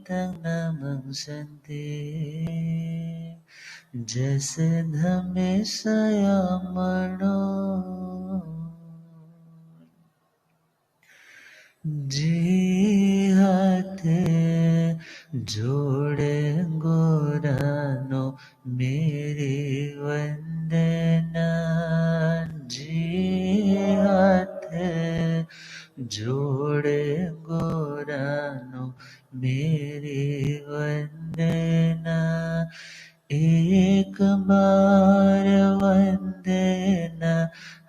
तन्नमं सन्ते जैसे धमेशया मनो जी हाथे जोड़े गोरानो मेरी वंदना जी हाथे जोड़े गोरानो मेरी वंदना एक बार वंदना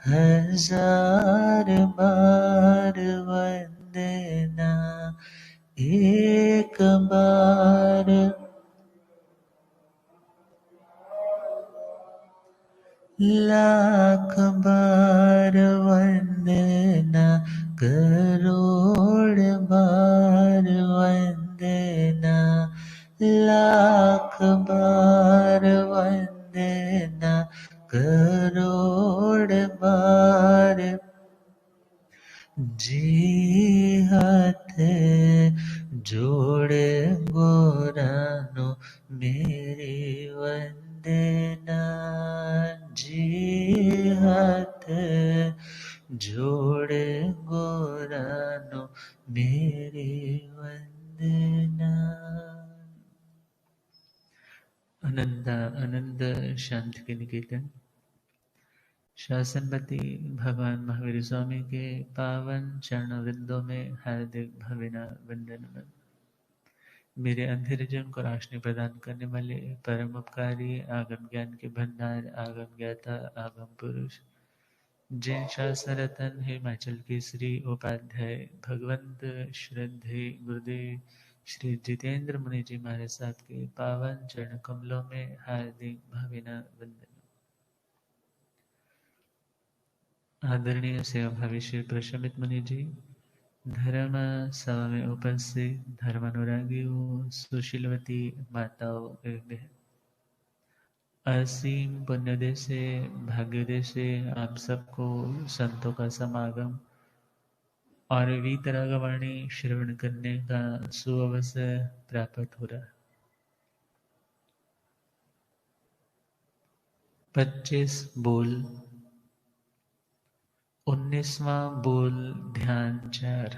हजार बार वंदना एक बार लाख बार वंदना करोड़ बार वंदना लाख बार वंदना करोड़ बार जी हाथ जोड़े गोरानो मेरी वंदना जी हाथ जोड़े गोरानो मेरी वंदना। अनंत अनंत शांति के निकेतन शासनपति भगवान महावीर स्वामी के पावन चरणवृंदों में हार्दिक भवना वंदन। मेरे अंधेरे जन को रोशनी प्रदान करने वाले परम उपकारी आगम ज्ञान के भंडार आगम ज्ञाता आगम पुरुष जैन शासन रतन हिमाचल केसरी उपाध्याय भगवंत श्रद्धे गुरुदेव श्री जितेंद्र मुनि जी महाराज साहब के पावन चरण कमलों में हार्दिक भवना वंदन। आदरणीय सेवा भविष्य प्रशमित मुनि जी, धर्म सभा में उपस्थित धर्मानुरागियों, सुशीलवती माताओं एवं बहन, असीम पुण्योदय से भाग्योदय से आप सबको संतों का समागम और वीतरागवाणी श्रवण करने का सुअवसर प्राप्त हो रहा। 25 बोल 19वां बोल ध्यान 4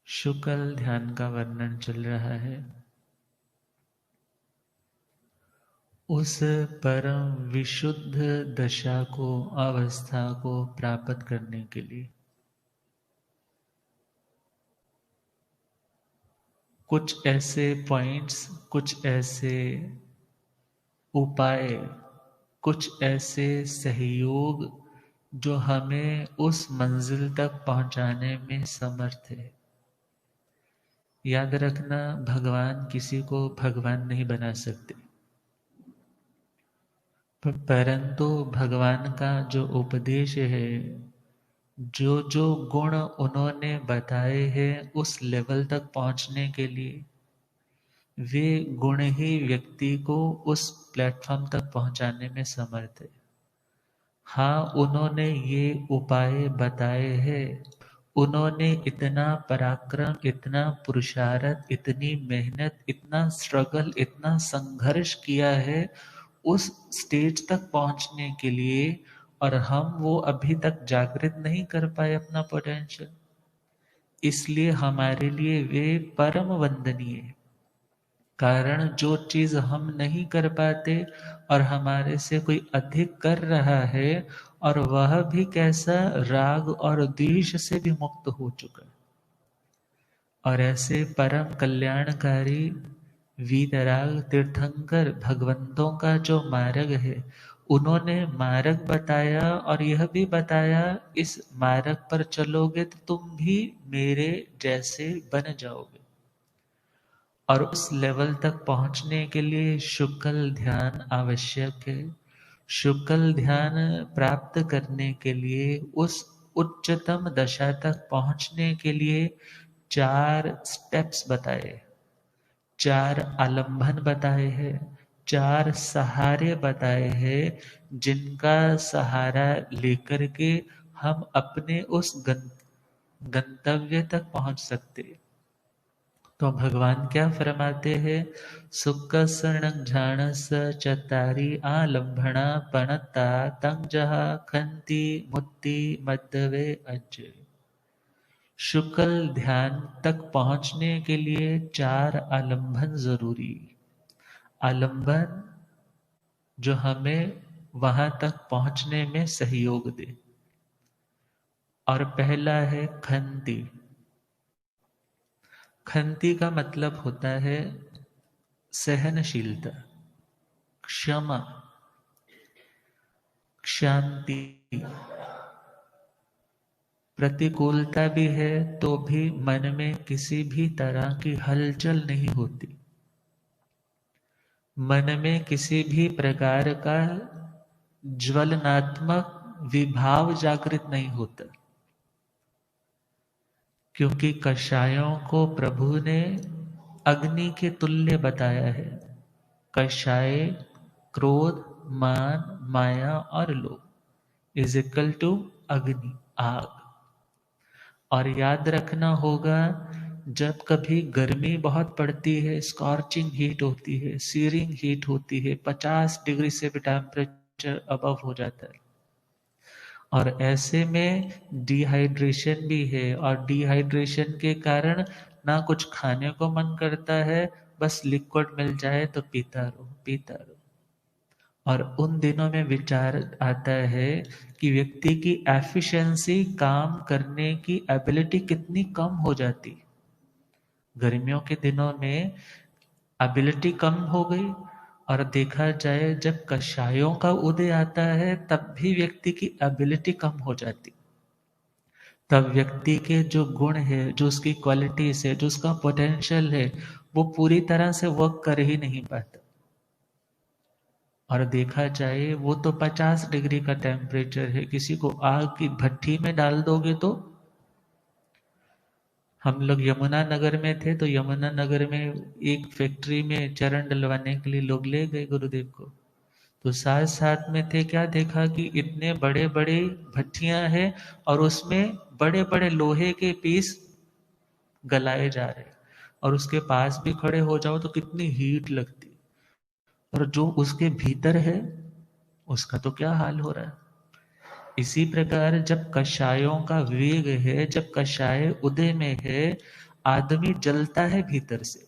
शुक्ल ध्यान का वर्णन चल रहा है। उस परम विशुद्ध दशा को अवस्था को प्राप्त करने के लिए कुछ ऐसे पॉइंट्स, कुछ ऐसे उपाय, कुछ ऐसे सहयोग जो हमें उस मंजिल तक पहुंचाने में समर्थ है। याद रखना, भगवान किसी को भगवान नहीं बना सकते, परंतु भगवान का जो उपदेश है, जो जो गुण उन्होंने बताए हैं उस लेवल तक पहुंचने के लिए वे गुण ही व्यक्ति को उस प्लेटफॉर्म तक पहुंचाने में समर्थ है। हाँ, उन्होंने ये उपाय बताए हैं, उन्होंने इतना पराक्रम, इतना पुरुषार्थ, इतनी मेहनत, इतना स्ट्रगल, इतना संघर्ष किया है उस स्टेज तक पहुंचने के लिए, और हम वो अभी तक जागृत नहीं कर पाए अपना पोटेंशियल। इसलिए हमारे लिए वे परम वंदनीय। कारण जो चीज हम नहीं कर पाते और हमारे से कोई अधिक कर रहा है, और वह भी कैसा, राग और द्वेष से भी मुक्त हो चुका है। और ऐसे परम कल्याणकारी वीतराग तीर्थंकर भगवंतों का जो मार्ग है, उन्होंने मार्ग बताया और यह भी बताया इस मार्ग पर चलोगे तो तुम भी मेरे जैसे बन जाओगे। और उस लेवल तक पहुंचने के लिए शुक्ल ध्यान आवश्यक है। शुक्ल ध्यान प्राप्त करने के लिए, उस उच्चतम दशा तक पहुंचने के लिए 4 स्टेप्स बताए, 4 आलंबन बताए हैं, 4 सहारे बताए हैं, जिनका सहारा लेकर के हम अपने उस गंतव्य तक पहुंच सकते। तो भगवान क्या फरमाते हैं? सुख सणं झाणस चतारी आलंभणा पणता तंग जहा खंती मुत्ति मद्दवे अज। शुक्ल ध्यान तक पहुंचने के लिए 4 आलंबन जरूरी। आलंबन जो हमें वहां तक पहुंचने में सहयोग दे। और पहला है खंती। खंती का मतलब होता है सहनशीलता, क्षमा, शांति। प्रतिकूलता भी है तो भी मन में किसी भी तरह की हलचल नहीं होती, मन में किसी भी प्रकार का ज्वलनात्मक विभाव जागृत नहीं होता। क्योंकि कषायों को प्रभु ने अग्नि के तुल्य बताया है। कषाय क्रोध, मान, माया और लोभ इज इक्वल टू अग्नि, आग। और याद रखना होगा, जब कभी गर्मी बहुत पड़ती है, स्कॉर्चिंग हीट होती है, सीरिंग हीट होती है, 50 डिग्री से भी टेम्परेचर अबव हो जाता है, और ऐसे में डिहाइड्रेशन भी है, और डिहाइड्रेशन के कारण ना कुछ खाने को मन करता है, बस लिक्विड मिल जाए तो पीता रहो पीता रहो। और उन दिनों में विचार आता है कि व्यक्ति की एफिशिएंसी, काम करने की एबिलिटी कितनी कम हो जाती। गर्मियों के दिनों में एबिलिटी कम हो गई, और देखा जाए जब कषायों का उदय आता है तब भी व्यक्ति की एबिलिटी कम हो जाती। तब व्यक्ति के जो गुण है, जो उसकी क्वालिटीज है, जो उसका पोटेंशियल है, वो पूरी तरह से वर्क कर ही नहीं पाता। और देखा जाए वो तो 50 डिग्री का टेम्परेचर है, किसी को आग की भट्टी में डाल दोगे तो। हम लोग यमुना नगर में थे, तो यमुना नगर में एक फैक्ट्री में चरण डलवाने के लिए लोग ले गए गुरुदेव को। तो साथ साथ में थे, क्या देखा कि इतने बड़े बड़े भट्टियां हैं और उसमें बड़े बड़े लोहे के पीस गलाए जा रहे, और उसके पास भी खड़े हो जाओ तो कितनी हीट लगती, और जो उसके भीतर है उसका तो क्या हाल हो रहा है। इसी प्रकार जब कषायों का वेग है, जब कषाय उदय में है, आदमी जलता है भीतर से।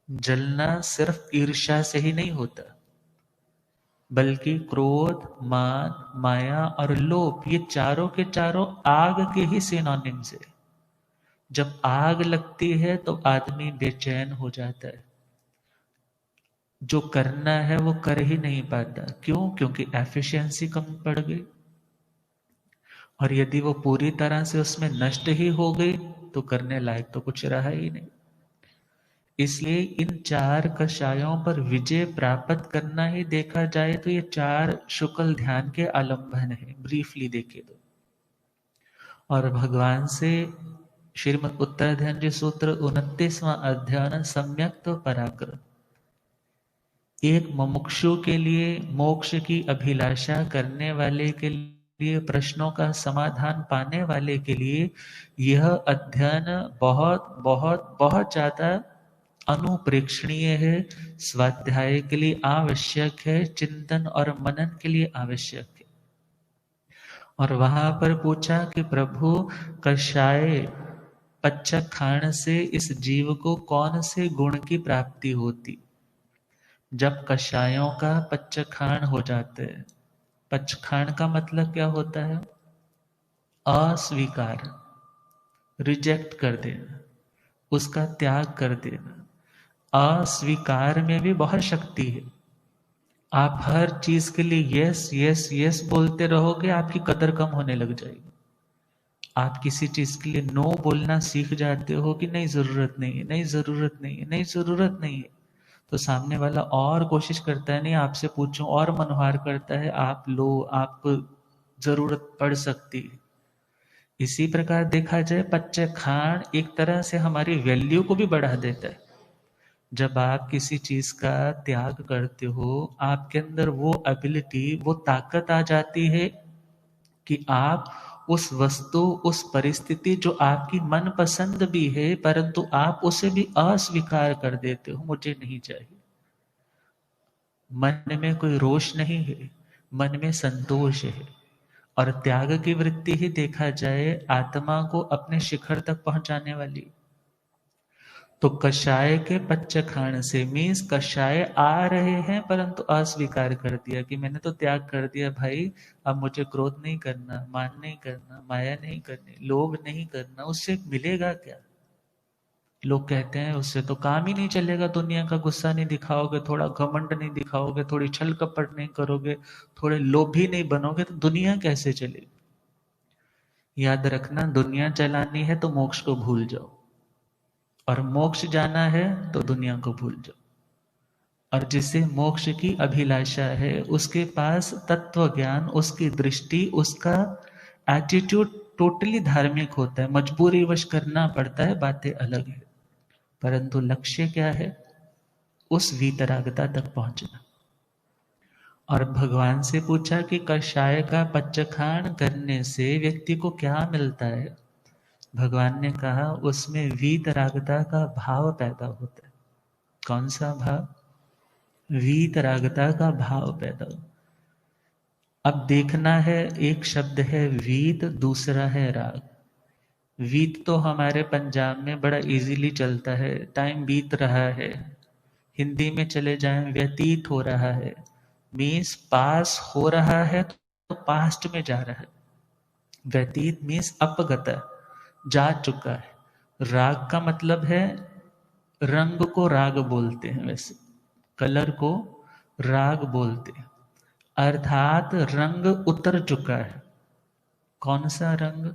जलना सिर्फ ईर्ष्या से ही नहीं होता, बल्कि क्रोध, मान, माया और लोभ, ये चारों के चारों आग के ही सिनोनिम्स है। जब आग लगती है तो आदमी बेचैन हो जाता है, जो करना है वो कर ही नहीं पाता। क्यों? क्योंकि एफिशिएंसी कम पड़ गई, और यदि वो पूरी तरह से उसमें नष्ट ही हो गई तो करने लायक तो कुछ रहा ही नहीं। इसलिए इन 4 कषायों पर विजय प्राप्त करना ही, देखा जाए तो ये 4 शुक्ल ध्यान के आलंबन है। ब्रीफली देखे तो, और भगवान से श्रीमद् उत्तराध्ययन जी सूत्र 29वां अध्ययन सम्यक तो पराक्रम। एक मुमुक्षु के लिए, मोक्ष की अभिलाषा करने वाले के लिए, प्रश्नों का समाधान पाने वाले के लिए यह अध्ययन बहुत बहुत बहुत ज्यादा अनुप्रेक्षणीय है, स्वाध्याय के लिए आवश्यक है, चिंतन और मनन के लिए आवश्यक है। और वहां पर पूछा कि प्रभु, कषाय पच्चखाण से इस जीव को कौन से गुण की प्राप्ति होती? जब कषायों का पच्चखाण हो जाते हैं। पच्चखाण का मतलब क्या होता है? अस्वीकार, रिजेक्ट कर देना, उसका त्याग कर देना। अस्वीकार में भी बहुत शक्ति है। आप हर चीज के लिए यस यस यस बोलते रहोगे, आपकी कदर कम होने लग जाएगी। आप किसी चीज के लिए नो बोलना सीख जाते हो कि नहीं जरूरत नहीं है, नहीं जरूरत नहीं है, नहीं जरूरत नहीं है, तो सामने वाला और कोशिश करता है, नहीं आपसे पूछूं, और मनोहार करता है, आप लो, आपको जरूरत पड़ सकती है। इसी प्रकार देखा जाए, पच्चखाण एक तरह से हमारी वैल्यू को भी बढ़ा देता है। जब आप किसी चीज का त्याग करते हो, आपके अंदर वो एबिलिटी, वो ताकत आ जाती है कि आप उस वस्तु, उस परिस्थिति जो आपकी मन पसंद भी है, परंतु आप उसे भी अस्वीकार कर देते हो, मुझे नहीं चाहिए। मन में कोई रोष नहीं है, मन में संतोष है। और त्याग की वृत्ति ही देखा जाए आत्मा को अपने शिखर तक पहुंचाने वाली। तो कषाय के पच्चखाण से मीन्स कषाय आ रहे हैं परंतु अस्वीकार कर दिया कि मैंने तो त्याग कर दिया भाई, अब मुझे क्रोध नहीं करना, मान नहीं करना, माया नहीं करनी, लोभ नहीं करना, उससे मिलेगा क्या? लोग कहते हैं उससे तो काम ही नहीं चलेगा, दुनिया का गुस्सा नहीं दिखाओगे, थोड़ा घमंड नहीं दिखाओगे, थोड़ी छल कपट नहीं करोगे, थोड़े लोभी नहीं बनोगे तो दुनिया कैसे चलेगी? याद रखना, दुनिया चलानी है तो मोक्ष को भूल जाओ, और मोक्ष जाना है तो दुनिया को भूल जाओ। और जिसे मोक्ष की अभिलाषा है उसके पास तत्व ज्ञान, उसकी दृष्टि, उसका एटीट्यूड टोटली धार्मिक होता है। मजबूरी वश करना पड़ता है, बातें अलग है, परंतु लक्ष्य क्या है? उस वीतरागता तक पहुंचना। और भगवान से पूछा कि कषाय का पच्चखाण करने से व्यक्ति को क्या मिलता है? भगवान ने कहा उसमें वीतरागता का भाव पैदा होता है। कौन सा भाव? वीतरागता का भाव पैदा हो। अब देखना है, एक शब्द है वीत, दूसरा है राग। वीत तो हमारे पंजाब में बड़ा इजीली चलता है, टाइम बीत रहा है। हिंदी में चले जाएं, व्यतीत हो रहा है, मीन्स पास हो रहा है तो पास्ट में जा रहा है। व्यतीत मीन्स अपगत, जा चुका है। राग का मतलब है, रंग को राग बोलते हैं, वैसे कलर को राग बोलते हैं, अर्थात रंग उतर चुका है। कौन सा रंग?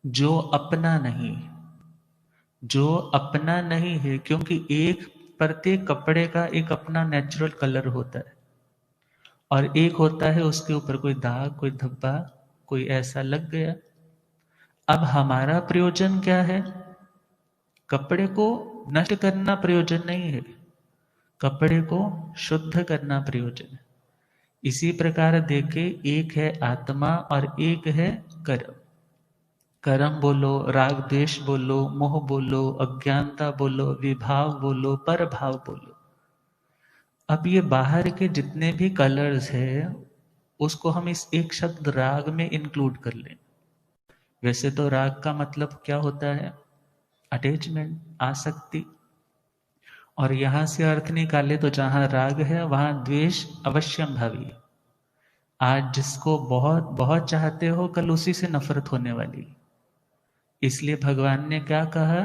जो अपना नहीं, जो अपना नहीं है, क्योंकि एक प्रत्येक कपड़े का एक अपना नेचुरल कलर होता है, और एक होता है उसके ऊपर कोई दाग, कोई धब्बा, कोई ऐसा लग गया। अब हमारा प्रयोजन क्या है? कपड़े को नष्ट करना प्रयोजन नहीं है, कपड़े को शुद्ध करना प्रयोजन है। इसी प्रकार देखे, एक है आत्मा और एक है कर्म। कर्म बोलो, राग द्वेष बोलो, मोह बोलो, अज्ञानता बोलो, विभाव बोलो, पर भाव बोलो। अब ये बाहर के जितने भी कलर्स हैं उसको हम इस एक शब्द राग में इंक्लूड कर लें। वैसे तो राग का मतलब क्या होता है? अटैचमेंट, आसक्ति। और यहां से अर्थ निकाले तो जहां राग है वहां द्वेष अवश्यम भावी है। आज जिसको बहुत बहुत चाहते हो, कल उसी से नफरत होने वाली। इसलिए भगवान ने क्या कहा?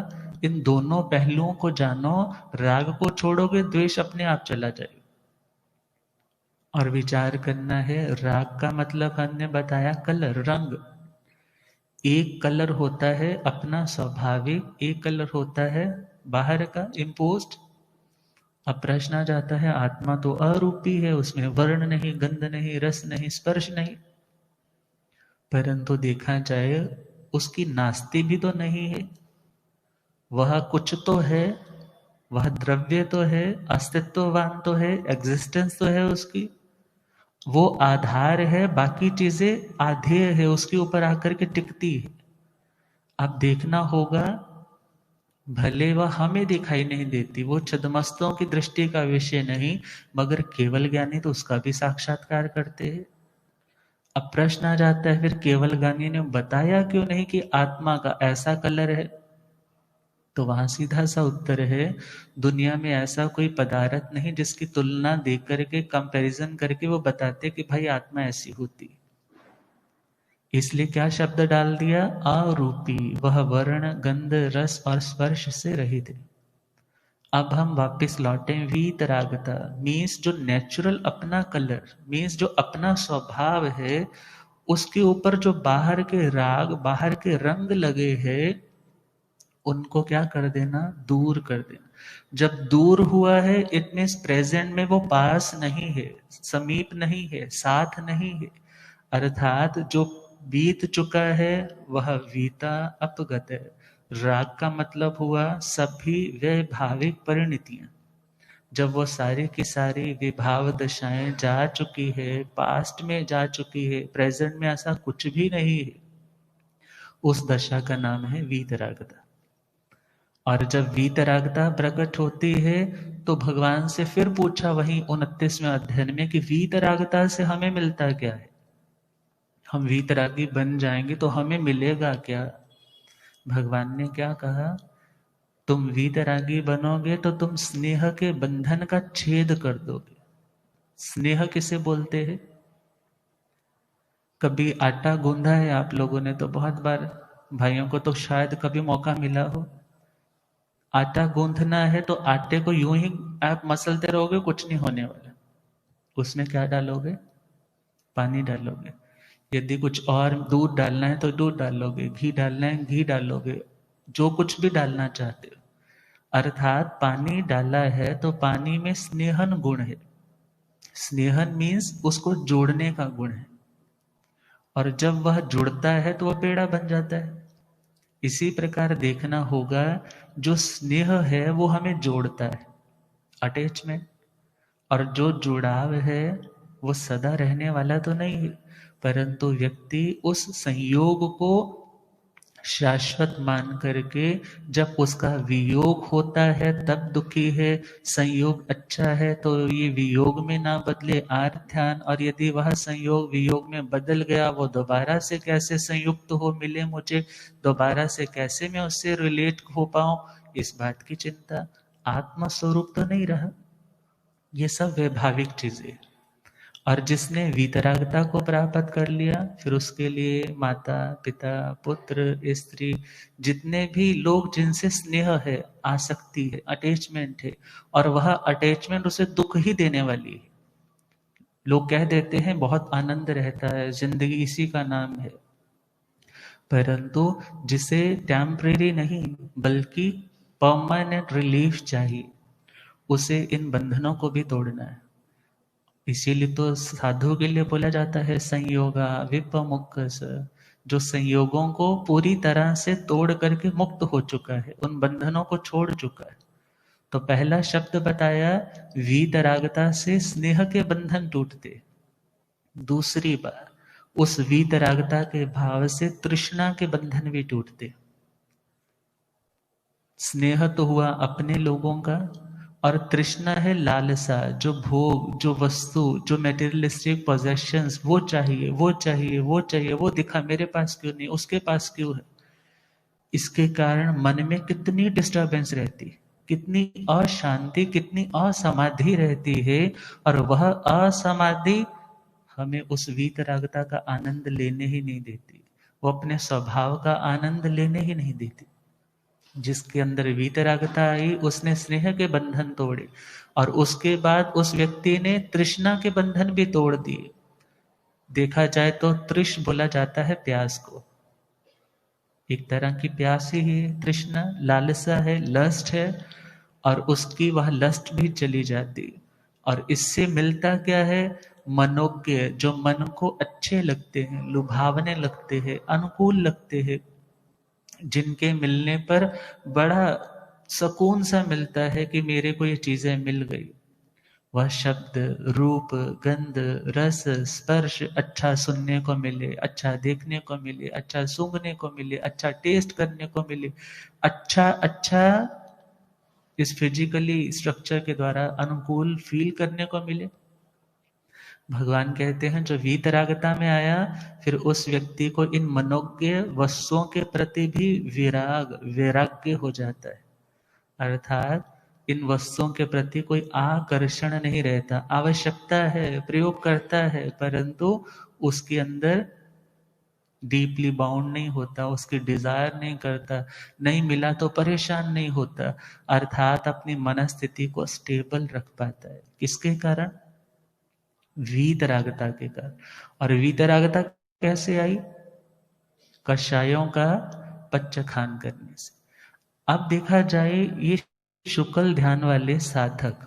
इन दोनों पहलुओं को जानो, राग को छोड़ोगे द्वेष अपने आप चला जाएगा। और विचार करना है, राग का मतलब हमने बताया कलर, रंग। एक कलर होता है अपना स्वाभाविक, एक कलर होता है बाहर का, इम्पोज्ड। अब प्रश्न आ जाता है, आत्मा तो अरूपी है, उसमें वर्ण नहीं, गंध नहीं, रस नहीं, स्पर्श नहीं, परंतु देखा जाए उसकी नास्ति भी तो नहीं है। वह कुछ तो है, वह द्रव्य तो है, अस्तित्ववान तो है, एग्जिस्टेंस तो है उसकी, वो आधार है, बाकी चीजें आधेय है, उसके ऊपर आकर के टिकती है। अब देखना होगा, भले वह हमें दिखाई नहीं देती, वो छद्मस्तों की दृष्टि का विषय नहीं, मगर केवल ज्ञानी तो उसका भी साक्षात्कार करते हैं। अब प्रश्न आ जाता है, फिर केवल ज्ञानी ने बताया क्यों नहीं कि आत्मा का ऐसा कलर है? तो वहां सीधा सा उत्तर है, दुनिया में ऐसा कोई पदार्थ नहीं जिसकी तुलना देख करके, कंपैरिजन करके वो बताते कि भाई आत्मा ऐसी होती। इसलिए क्या शब्द डाल दिया? अरूपी, वह वर्ण, गंध, रस और स्पर्श से रहित है। अब हम वापस लौटे, वीतरागता मीन्स जो नेचुरल अपना कलर, मीन्स जो अपना स्वभाव है, उसके ऊपर जो बाहर के राग, बाहर के रंग लगे हैं, उनको क्या कर देना? दूर कर देना। जब दूर हुआ है, इट मीन्स प्रेजेंट में वो पास नहीं है, समीप नहीं है, साथ नहीं है। अर्थात जो बीत चुका है वह वीता अपगत है। राग का मतलब हुआ सभी वैभाविक परिणतियां। जब वो सारी की सारी विभाव दशाएं जा चुकी है, पास्ट में जा चुकी है, प्रेजेंट में ऐसा कुछ भी नहीं है, उस दशा का नाम है वीतरागता। और जब वीतरागता प्रकट होती है तो भगवान से फिर पूछा वही 29वें अध्याय में कि वीतरागता से हमें मिलता क्या है, हम वीतरागी बन जाएंगे तो हमें मिलेगा क्या। भगवान ने क्या कहा, तुम वीतरागी बनोगे तो तुम स्नेह के बंधन का छेद कर दोगे। स्नेह किसे बोलते हैं? कभी आटा गूंधा है आप लोगों ने तो बहुत बार, भाइयों को तो शायद कभी मौका मिला हो। आटा गूंथना है तो आटे को यूं ही आप मसलते रहोगे, कुछ नहीं होने वाला। उसमें क्या डालोगे? पानी डालोगे। यदि कुछ और दूध डालना है तो दूध डालोगे, घी डालना है घी डालोगे, जो कुछ भी डालना चाहते हो। अर्थात पानी डाला है तो पानी में स्नेहन गुण है। स्नेहन मीन्स उसको जोड़ने का गुण है, और जब वह जुड़ता है तो वह पेड़ा बन जाता है। इसी प्रकार देखना होगा, जो स्नेह है वो हमें जोड़ता है, अटैचमेंट। और जो जुड़ाव है वो सदा रहने वाला तो नहीं है, परंतु व्यक्ति उस संयोग को शाश्वत मान करके जब उसका वियोग होता है तब दुखी है। संयोग अच्छा है तो ये वियोग में ना बदले आर ध्यान, और यदि वह संयोग वियोग में बदल गया, वो दोबारा से कैसे संयुक्त हो मिले मुझे, दोबारा से कैसे मैं उससे रिलेट हो पाऊं, इस बात की चिंता। आत्मा स्वरूप तो नहीं रहा। ये सब वैभाविक चीजें। और जिसने वीतरागता को प्राप्त कर लिया, फिर उसके लिए माता पिता पुत्र स्त्री जितने भी लोग जिनसे स्नेह है, आसक्ति है, अटैचमेंट है, और वह अटैचमेंट उसे दुख ही देने वाली है। लोग कह देते हैं बहुत आनंद रहता है, जिंदगी इसी का नाम है, परंतु जिसे टेम्परेरी नहीं बल्कि परमानेंट रिलीफ चाहिए, उसे इन बंधनों को भी तोड़ना है। इसीलिए तो साधु के लिए बोला जाता है संयोगा विपमुक्स, जो संयोगों को पूरी तरह से तोड़ करके मुक्त हो चुका है, उन बंधनों को छोड़ चुका है। तो पहला शब्द बताया, वीतरागता से स्नेह के बंधन टूटते। दूसरी बार उस वीतरागता के भाव से तृष्णा के बंधन भी टूटते। स्नेह तो हुआ अपने लोगों का, और तृष्णा है लालसा, जो भोग, जो वस्तु, जो मेटेरियलिस्टिक पोजेशंस, वो चाहिए वो चाहिए वो चाहिए, वो दिखा मेरे पास क्यों नहीं, उसके पास क्यों है। इसके कारण मन में कितनी डिस्टरबेंस रहती, कितनी अशांति, कितनी असमाधि रहती है। और वह असमाधि हमें उस वीतरागता का आनंद लेने ही नहीं देती, वो अपने स्वभाव का आनंद लेने ही नहीं देती। जिसके अंदर वीतरागता आई उसने स्नेह के बंधन तोड़े, और उसके बाद उस व्यक्ति ने तृष्णा के बंधन भी तोड़ दिए। देखा जाए तो तृष बोला जाता है प्यास को, एक तरह की प्यास ही है तृष्णा, लालसा है, लस्ट है, और उसकी वह लस्ट भी चली जाती। और इससे मिलता क्या है? मनोज्ञ, जो मन को अच्छे लगते हैं, लुभावने लगते हैं, अनुकूल लगते हैं, जिनके मिलने पर बड़ा सुकून सा मिलता है कि मेरे को ये चीजें मिल गई। वह शब्द, रूप, गंध, रस, स्पर्श अच्छा सुनने को मिले, अच्छा देखने को मिले, अच्छा सूंघने को मिले, अच्छा टेस्ट करने को मिले, अच्छा अच्छा इस फिजिकली स्ट्रक्चर के द्वारा अनुकूल फील करने को मिले। भगवान कहते हैं जो वीतरागता में आया, फिर उस व्यक्ति को इन मनोज्ञ वस्तुओं के प्रति भी वैराग्य हो जाता है। अर्थात इन वस्तुओं के प्रति कोई आकर्षण नहीं रहता। आवश्यकता है, प्रयोग करता है, परंतु उसके अंदर डीपली बाउंड नहीं होता, उसकी डिजायर नहीं करता, नहीं मिला तो परेशान नहीं होता। अर्थात अपनी मनस्थिति को स्टेबल रख पाता है। किसके कारण? वीतरागता के कारण। और वीतरागता कैसे आई? कषायों का पच्चखान करने से। अब देखा जाए ये शुक्ल ध्यान वाले साधक,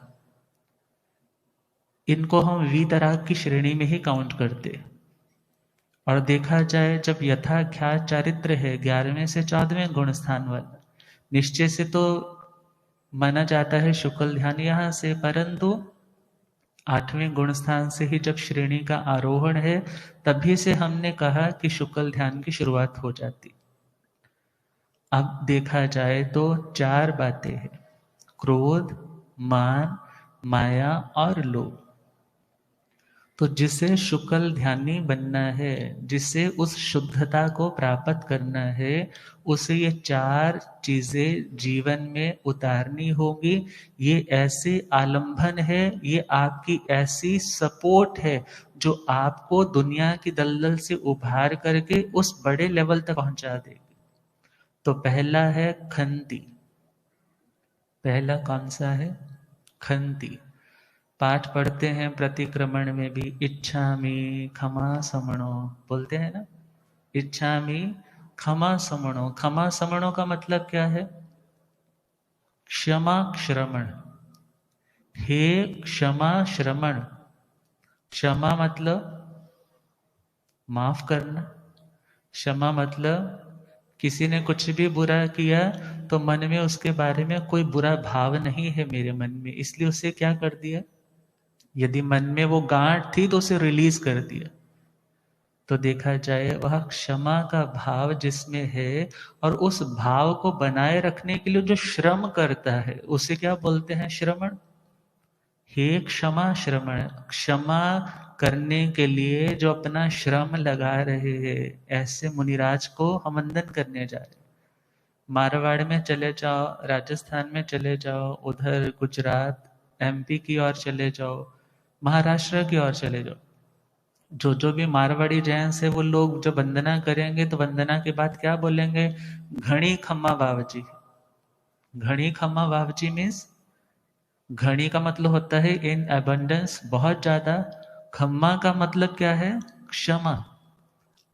इनको हम वीतराग की श्रेणी में ही काउंट करते। और देखा जाए जब यथाख्यात चारित्र है 11वें से 14वें गुण स्थान वाला, निश्चय से तो माना जाता है शुक्ल ध्यान यहाँ से, परंतु 8वें गुण स्थान से ही जब श्रेणी का आरोहण है तभी से हमने कहा कि शुक्ल ध्यान की शुरुआत हो जाती। अब देखा जाए तो 4 बातें हैं, क्रोध, मान, माया और लोभ। तो जिसे शुक्ल ध्यानी बनना है, जिसे उस शुद्धता को प्राप्त करना है, उसे ये 4 चीजें जीवन में उतारनी होगी। ये ऐसे आलंबन है, ये आपकी ऐसी सपोर्ट है जो आपको दुनिया की दलदल से उभार करके उस बड़े लेवल तक पहुंचा देगी। तो पहला है खंती। पहला कौन सा है? खंती। पाठ पढ़ते हैं प्रतिक्रमण में भी, इच्छामि क्षमा समणो, बोलते हैं ना, इच्छामि क्षमा समणो। क्षमा समणो का मतलब क्या है? क्षमा श्रमण। हे क्षमा श्रमण। क्षमा मतलब माफ करना। क्षमा मतलब किसी ने कुछ भी बुरा किया तो मन में उसके बारे में कोई बुरा भाव नहीं है मेरे मन में, इसलिए उसे क्या कर दिया, यदि मन में वो गांठ थी तो उसे रिलीज कर दिया। तो देखा जाए वह क्षमा का भाव जिसमें है, और उस भाव को बनाए रखने के लिए जो श्रम करता है उसे क्या बोलते हैं? श्रमण। हे क्षमा श्रमण। क्षमा करने के लिए जो अपना श्रम लगा रहे हैं, ऐसे मुनिराज को हम वंदन करने जा रहे हैं। मारवाड़ में चले जाओ, राजस्थान में चले जाओ, उधर गुजरात एमपी की ओर चले जाओ, महाराष्ट्र की ओर चले जाओ, जो भी मारवाड़ी जैन है वो लोग जब वंदना करेंगे तो वंदना के बाद क्या बोलेंगे? घणी खम्मा बावजी। घणी खम्मा बावजी मीन्स, घणी का मतलब होता है इन एबंडेंस, बहुत ज्यादा। खम्मा का मतलब क्या है? क्षमा।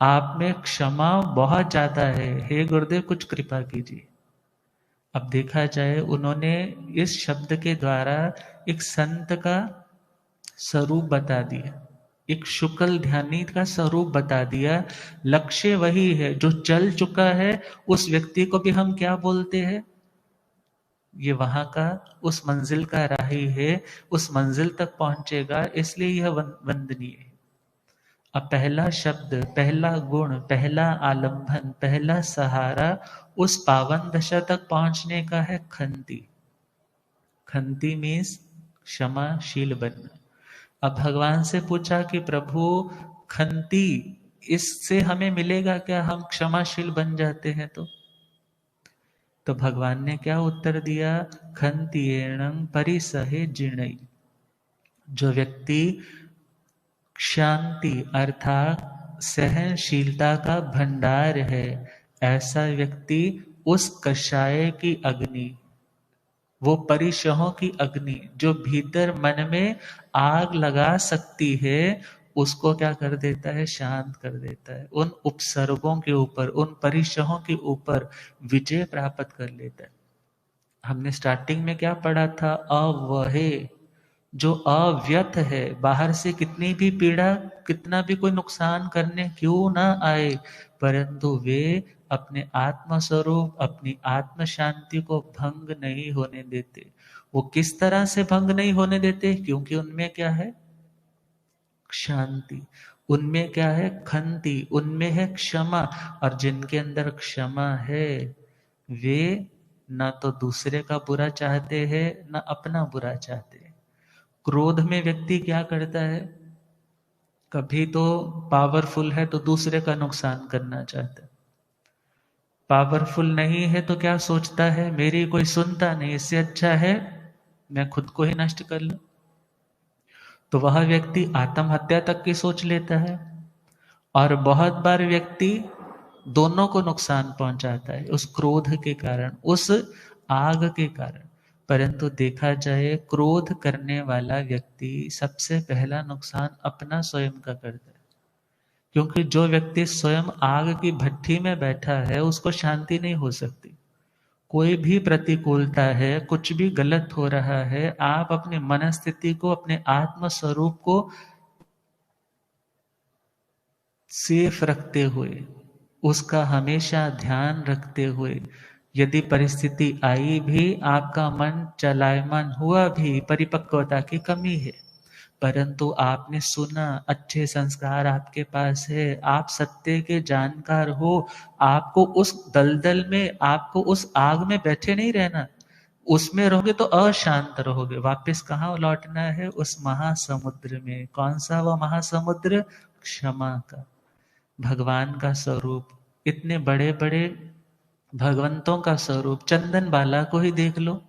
आप में क्षमा बहुत ज्यादा है, हे गुरुदेव कुछ कृपा कीजिए। अब देखा जाए उन्होंने इस शब्द के द्वारा एक संत का स्वरूप बता दिया, एक शुक्ल ध्यानी का स्वरूप बता दिया। लक्ष्य वही है जो चल चुका है, उस व्यक्ति को भी हम क्या बोलते हैं? ये वहां का, उस मंजिल का राही है, उस मंजिल तक पहुंचेगा, इसलिए यह वंदनीय है। अब पहला शब्द, पहला गुण, पहला आलंबन, पहला सहारा उस पावन दशा तक पहुंचने का है खंती। खंती मीन्स क्षमाशील बनना। अब भगवान से पूछा कि प्रभु खंती, इससे हमें मिलेगा क्या, हम क्षमाशील बन जाते हैं तो भगवान ने क्या उत्तर दिया? खंतिएणं परिसहे जिणई। जो व्यक्ति शांति अर्थात सहनशीलता का भंडार है, ऐसा व्यक्ति उस कषाय की अग्नि, वो परिशहों की अग्नि जो भीतर मन में आग लगा सकती है, उसको क्या कर देता है? शांत कर देता है। उन उपसर्गों के ऊपर, उन परिशहों के ऊपर विजय प्राप्त कर लेता है। हमने स्टार्टिंग में क्या पढ़ा था? अवहे, जो अव्यत है, बाहर से कितनी भी पीड़ा, कितना भी कोई नुकसान करने क्यों ना आए, परंतु वे अपने आत्म स्वरूप, अपनी आत्म शांति को भंग नहीं होने देते। वो किस तरह से भंग नहीं होने देते? क्योंकि उनमें क्या है? शांति। उनमें क्या है? खंति। उनमें है क्षमा। और जिनके अंदर क्षमा है, वे ना तो दूसरे का बुरा चाहते हैं, ना अपना बुरा चाहते हैं। क्रोध में व्यक्ति क्या करता है? कभी तो पावरफुल है तो दूसरे का नुकसान करना चाहता है, पावरफुल नहीं है तो क्या सोचता है? मेरी कोई सुनता नहीं, इससे अच्छा है मैं खुद को ही नष्ट कर लूं। तो वह व्यक्ति आत्महत्या तक की सोच लेता है। और बहुत बार व्यक्ति दोनों को नुकसान पहुंचाता है उस क्रोध के कारण, उस आग के कारण। परंतु देखा जाए क्रोध करने वाला व्यक्ति सबसे पहला नुकसान अपना स्वयं का करता है। क्योंकि जो व्यक्ति स्वयं आग की भट्ठी में बैठा है उसको शांति नहीं हो सकती। कोई भी प्रतिकूलता है, कुछ भी गलत हो रहा है, आप अपनी मनस्थिति को, अपने आत्म स्वरूप को सेफ रखते हुए, उसका हमेशा ध्यान रखते हुए यदि परिस्थिति आई भी, आपका मन चलायमान हुआ भी, परिपक्वता की कमी है, परंतु आपने सुना, अच्छे संस्कार आपके पास है, आप सत्य के जानकार हो, आपको उस दलदल में, आपको उस आग में बैठे नहीं रहना, उसमें रहोगे तो अशांत रहोगे। वापस कहाँ लौटना है? उस महासमुद्र में। कौन सा वो महासमुद्र? क्षमा का, भगवान का स्वरूप। इतने बड़े बड़े भगवंतों का स्वरूप, चंदन बाला को ही देख लो।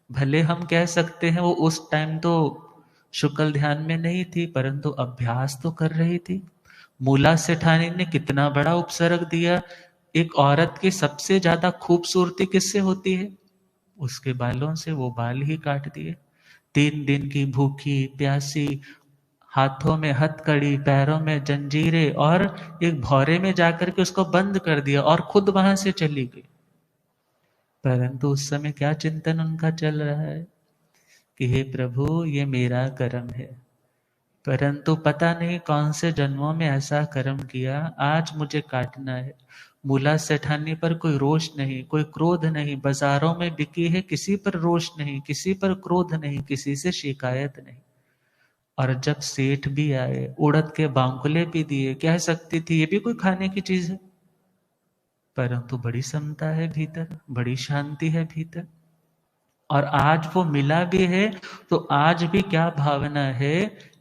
भले हम कह सकते हैं वो उस टाइम तो शुक्ल ध्यान में नहीं थी, परंतु अभ्यास तो कर रही थी। मूला सेठानी ने कितना बड़ा उपसर्ग दिया। एक औरत की सबसे ज्यादा खूबसूरती किससे होती है? उसके बालों से। वो बाल ही काट दिए। 3 दिन की भूखी प्यासी, हाथों में हथकड़ी, पैरों में जंजीरें, और एक भौरे में जाकर के उसको बंद कर दिया और खुद वहां से चली गई। परंतु उस समय क्या चिंतन उनका चल रहा है कि हे प्रभु, ये मेरा कर्म है, परंतु पता नहीं कौन से जन्मों में ऐसा कर्म किया, आज मुझे काटना है। मूला सेठानी पर कोई रोष नहीं, कोई क्रोध नहीं, बाजारों में बिकी है, किसी पर रोष नहीं, किसी पर क्रोध नहीं, किसी से शिकायत नहीं। और जब सेठ भी आए, उड़द के बांकुले भी दिए, कह सकती थी ये भी कोई खाने की चीज है, परंतु बड़ी समता है भीतर, बड़ी शांति है भीतर। और आज वो मिला भी है तो आज भी क्या भावना है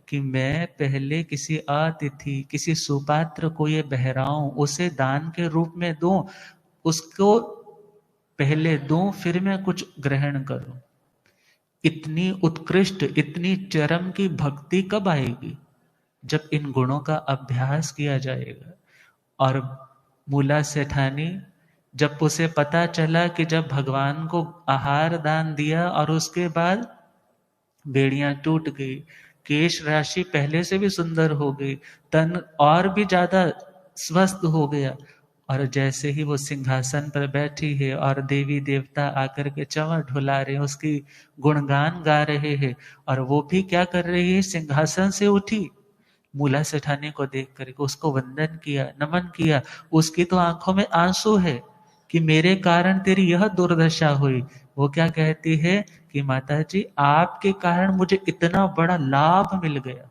कि मैं पहले किसी अतिथि, किसी सुपात्र को ये बहराऊं, उसे दान के रूप में दूं, उसको पहले दूं, फिर मैं कुछ ग्रहण करूं। इतनी उत्कृष्ट, इतनी चरम की भक्ति कब आएगी? जब इन गुणों का अभ्यास किया जाएगा। और मूला सेठानी, जब उसे पता चला कि जब भगवान को आहार दान दिया और उसके बाद बेड़ियां टूट गई, केश राशि पहले से भी सुंदर हो गई, तन और भी ज्यादा स्वस्थ हो गया, और जैसे ही वो सिंहासन पर बैठी है और देवी देवता आकर के चंवर ढुला रहे हैं, उसकी गुणगान गा रहे हैं, और वो भी क्या कर रही है? सिंहासन से उठी, मूला सेठानी को देख करके उसको वंदन किया, नमन किया। उसकी तो आंखों में आंसू है कि मेरे कारण तेरी यह दुर्दशा हुई। वो क्या कहती है कि माता जी, आपके कारण मुझे इतना बड़ा लाभ मिल गया।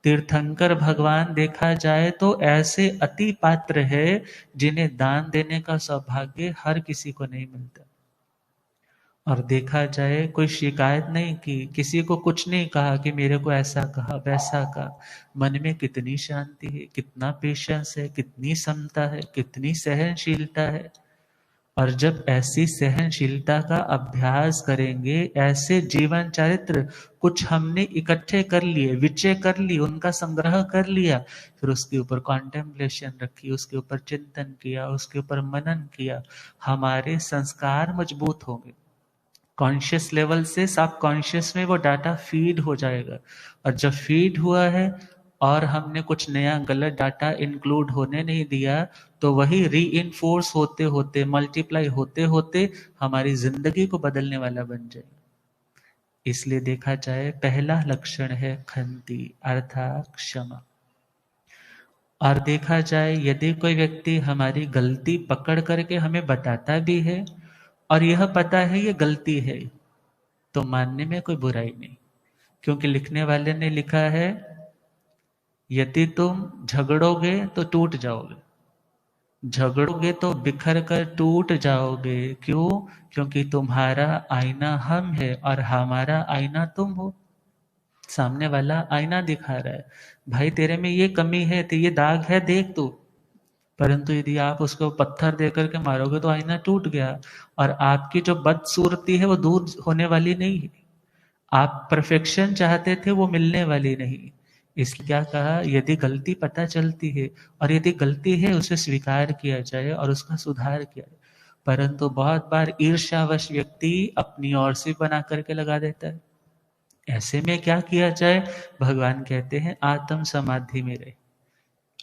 तीर्थंकर भगवान देखा जाए तो ऐसे अति पात्र है जिन्हें दान देने का सौभाग्य हर किसी को नहीं मिलता। और देखा जाए कोई शिकायत नहीं की, किसी को कुछ नहीं कहा कि मेरे को ऐसा कहा वैसा कहा। मन में कितनी शांति है, कितना पेशेंस है, कितनी समता है, कितनी सहनशीलता है। और जब ऐसी सहनशीलता का अभ्यास करेंगे, ऐसे जीवन चरित्र कुछ हमने इकट्ठे कर लिए, विचय कर ली, उनका संग्रह कर लिया, फिर उसके ऊपर कॉन्टेम्पलेशन रखी, उसके ऊपर चिंतन किया, उसके ऊपर मनन किया, हमारे संस्कार मजबूत होंगे। कॉन्शियस लेवल से सब कॉन्शियस में वो डाटा फीड हो जाएगा। और जब फीड हुआ है और हमने कुछ नया गलत डाटा इंक्लूड होने नहीं दिया, तो वही री इनफोर्स होते होते, मल्टीप्लाई होते होते हमारी जिंदगी को बदलने वाला बन जाएगा। इसलिए देखा जाए, पहला लक्षण है खंति अर्थात क्षमा। और देखा जाए, यदि कोई व्यक्ति हमारी गलती पकड़ करके हमें बताता भी है और यह पता है ये गलती है, तो मानने में कोई बुराई नहीं। क्योंकि लिखने वाले ने लिखा है, यदि तुम झगड़ोगे तो टूट जाओगे, झगड़ोगे तो बिखर कर टूट जाओगे। क्यों? क्योंकि तुम्हारा आईना हम है और हमारा आईना तुम हो। सामने वाला आईना दिखा रहा है, भाई तेरे में ये कमी है, तो ये दाग है, देख तू। परंतु यदि आप उसको पत्थर देकर के मारोगे तो आईना टूट गया, और आपकी जो बदसूरती है वो दूर होने वाली नहीं है। आप परफेक्शन चाहते थे, वो मिलने वाली नहीं। इसलिए क्या कहा, यदि गलती पता चलती है और यदि गलती है उसे स्वीकार किया जाए और उसका सुधार किया जाए। परंतु बहुत बार ईर्ष्यावश व्यक्ति अपनी ओर से बना करके लगा देता है। ऐसे में क्या किया जाए? भगवान कहते हैं आत्म समाधि में रहे,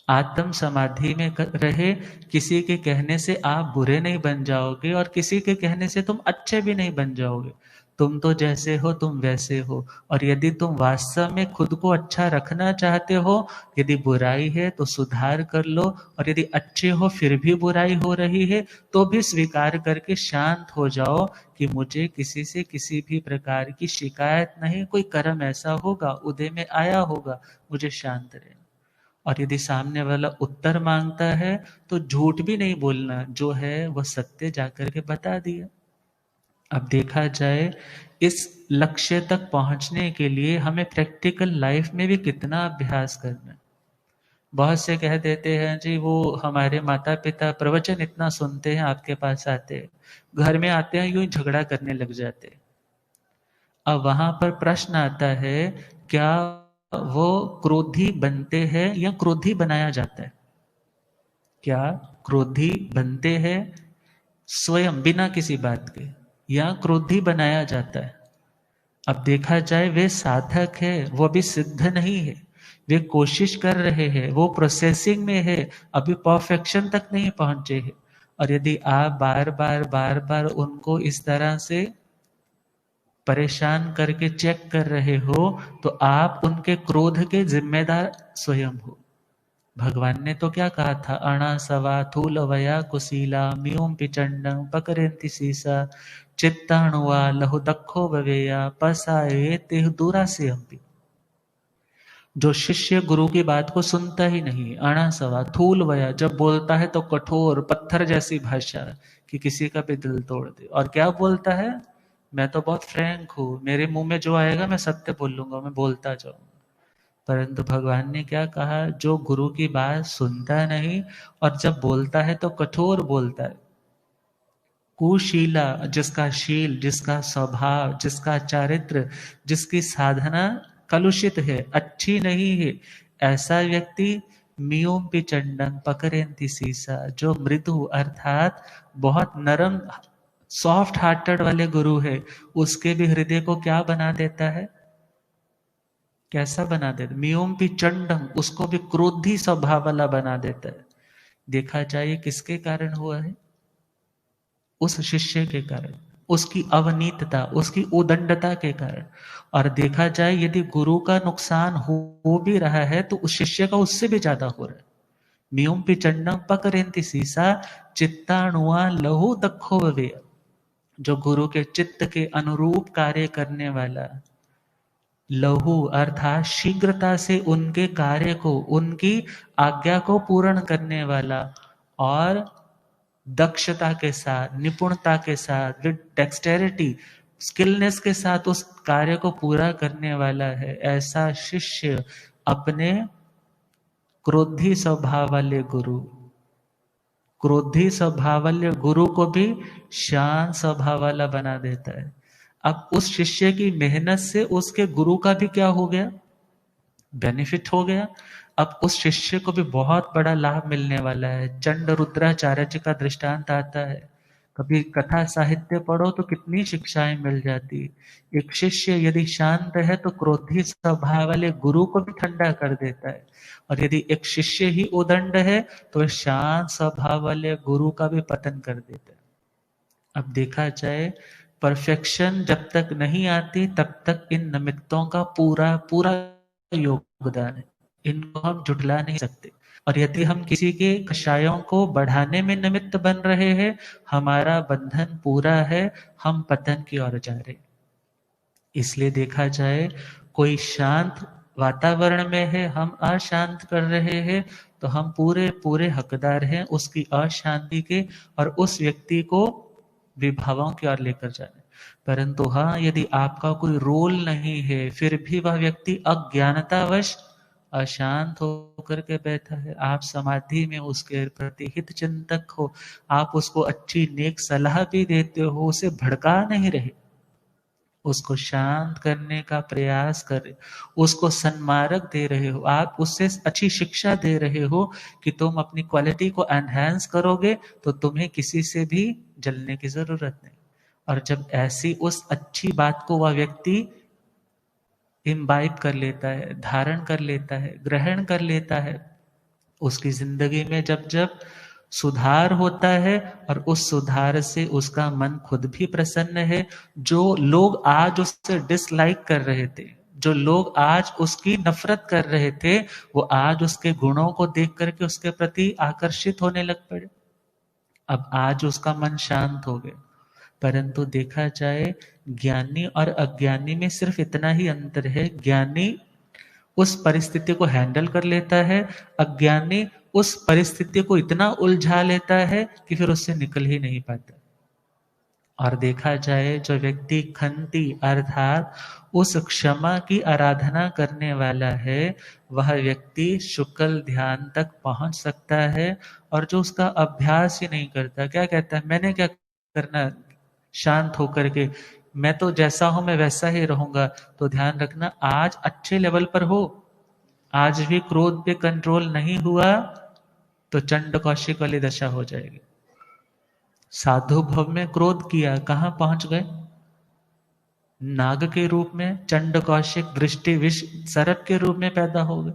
आत्म समाधि में रहे। किसी के कहने से आप बुरे नहीं बन जाओगे और किसी के कहने से तुम अच्छे भी नहीं बन जाओगे। तुम तो जैसे हो तुम वैसे हो। और यदि तुम वास्तव में खुद को अच्छा रखना चाहते हो, यदि बुराई है तो सुधार कर लो, और यदि अच्छे हो फिर भी बुराई हो रही है तो भी स्वीकार करके शांत हो जाओ कि मुझे किसी से किसी भी प्रकार की शिकायत नहीं, कोई कर्म ऐसा होगा उदय में आया होगा, मुझे शांत रहना। और यदि सामने वाला उत्तर मांगता है तो झूठ भी नहीं बोलना, जो है वह सत्य जाकर के बता दिया। अब देखा जाए, इस लक्ष्य तक पहुंचने के लिए हमें प्रैक्टिकल लाइफ में भी कितना अभ्यास करना है। बहुत से कह देते हैं जी वो हमारे माता पिता प्रवचन इतना सुनते हैं, आपके पास आते हैं, घर में आते हैं यूं ही झगड़ा करने लग जाते हैं। अब वहां पर प्रश्न आता है, क्या वो क्रोधी बनते हैं या क्रोधी बनाया जाता है? क्या क्रोधी बनते हैं स्वयं बिना किसी बात के, या क्रोधी बनाया जाता है? अब देखा जाए, वे साधक है, वो अभी सिद्ध नहीं है, वे कोशिश कर रहे हैं, वो प्रोसेसिंग में है, अभी परफेक्शन तक नहीं पहुंचे हैं। और यदि आप बार बार उनको इस तरह से परेशान करके चेक कर रहे हो, तो आप उनके क्रोध के जिम्मेदार स्वयं हो। भगवान ने तो क्या कहा था, अणा सवा थूल वया कुशीला म्यूम पिचंडम पकरेंति सीसा चित्ताणुआ लहु दखो बवेया पसाए तेह दूरा से हम्पी। जो शिष्य गुरु की बात को सुनता ही नहीं, अणा सवा थूल वया, जब बोलता है तो कठोर पत्थर जैसी भाषा कि किसी का भी दिल तोड़ दे। और क्या बोलता है, मैं तो बहुत फ्रैंक हूं, मेरे मुंह में जो आएगा मैं सत्य बोलूंगा, मैं बोलता जाऊंगा। परंतु भगवान ने क्या कहा, जो गुरु की बात सुनता नहीं और जब बोलता है तो कठोर बोलता है, कुशीला, जिसका शील, जिसका स्वभाव, जिसका चारित्र, जिसकी साधना कलुषित है, अच्छी नहीं है, ऐसा व्यक्ति मियों पिचंडन पकरेंती सीसा, जो मृदु अर्थात बहुत नरम सॉफ्ट हार्टेड वाले गुरु है, उसके भी हृदय को क्या बना देता है, कैसा बना देता, मियोम पी चंडम, उसको भी क्रोधी स्वभाव वाला बना देता है। देखा जाए किसके कारण हुआ है, उस शिष्य के कारण, उसकी अवनीतता, उसकी उदंडता के कारण। और देखा जाए यदि गुरु का नुकसान हो भी रहा है तो उस शिष्य का उससे भी ज्यादा हो रहा है। मियोम पी चंडम पकरेंती सीसा चित्ताणुआ लहु दखो वे, जो गुरु के चित्त के अनुरूप कार्य करने वाला, लहु अर्थात शीघ्रता से उनके कार्य को, उनकी आज्ञा को पूर्ण करने वाला, और दक्षता के साथ, निपुणता के साथ, विद डेक्सटेरिटी, स्किलनेस के साथ उस कार्य को पूरा करने वाला है, ऐसा शिष्य अपने क्रोधी स्वभाव वाले गुरु, क्रोधी स्वभाव वाले गुरु को भी शांत स्वभाव वाला बना देता है। अब उस शिष्य की मेहनत से उसके गुरु का भी क्या हो गया, बेनिफिट हो गया। अब उस शिष्य को भी बहुत बड़ा लाभ मिलने वाला है। चंड रुद्राचार्य जी का दृष्टांत आता है, कभी कथा साहित्य पढ़ो तो कितनी शिक्षाएं मिल जाती। एक शिष्य यदि शांत है तो क्रोधी स्वभाव वाले गुरु को भी ठंडा कर देता है, और यदि एक शिष्य ही उदंड है तो शांत स्वभाव वाले गुरु का भी पतन कर देता है। अब देखा जाए, परफेक्शन जब तक नहीं आती तब तक इन निमित्तों का पूरा पूरा योगदान है, इनको हम जुटला नहीं सकते। और यदि हम किसी के कषायों को बढ़ाने में निमित्त बन रहे हैं, हमारा बंधन पूरा है, हम पतन की ओर जा रहे। इसलिए देखा जाए, कोई शांत वातावरण में है, हम अशांत कर रहे हैं, तो हम पूरे पूरे हकदार हैं उसकी अशांति के, और उस व्यक्ति को विभावों की ओर लेकर जाने। परंतु हाँ, यदि आपका कोई रोल नहीं है, फिर भी वह व्यक्ति अज्ञानतावश अशांत होकर के बैठा है, आप समाधि में उसके प्रति हित चिंतक हो, आप उसको अच्छी नेक सलाह भी देते हो, उसे भड़का नहीं रहे, उसको शांत करने का प्रयास कर रहे, उसको सन्मार्ग दे रहे हो, आप उससे अच्छी शिक्षा दे रहे हो कि तुम अपनी क्वालिटी को एनहांस करोगे तो तुम्हें किसी से भी जलने की जरूरत नहीं। और जब ऐसी उस अच्छी बात को वह व्यक्ति इम्बाइब कर लेता है, धारण कर लेता है, ग्रहण कर लेता है, उसकी जिंदगी में जब जब सुधार होता है और उस सुधार से उसका मन खुद भी प्रसन्न है। जो लोग आज उससे डिसलाइक कर रहे थे, जो लोग आज उसकी नफरत कर रहे थे, वो आज उसके गुणों को देख करके उसके प्रति आकर्षित होने लग पड़े। अब आज उसका मन शांत हो गया। परंतु देखा जाए, ज्ञानी और अज्ञानी में सिर्फ इतना ही अंतर है, ज्ञानी उस परिस्थिति को हैंडल कर लेता है, अज्ञानी उस परिस्थिति को इतना उलझा लेता है कि फिर उससे निकल ही नहीं पाता। और देखा जाए, जो व्यक्ति खंती अर्थात उस क्षमा की आराधना करने वाला है, वह व्यक्ति शुक्ल ध्यान तक पहुंच सकता है। और जो उसका अभ्यास ही नहीं करता, क्या कहता है मैंने क्या करना शांत होकर के, मैं तो जैसा हूं मैं वैसा ही रहूंगा। तो ध्यान रखना, आज अच्छे लेवल पर हो, आज भी क्रोध पे कंट्रोल नहीं हुआ तो चंड कौशिक वाली दशा हो जाएगी। साधु भव में क्रोध किया, कहां पहुंच गए? नाग के रूप में, चंड कौशिक दृष्टि विष सर्प के रूप में पैदा हो गए।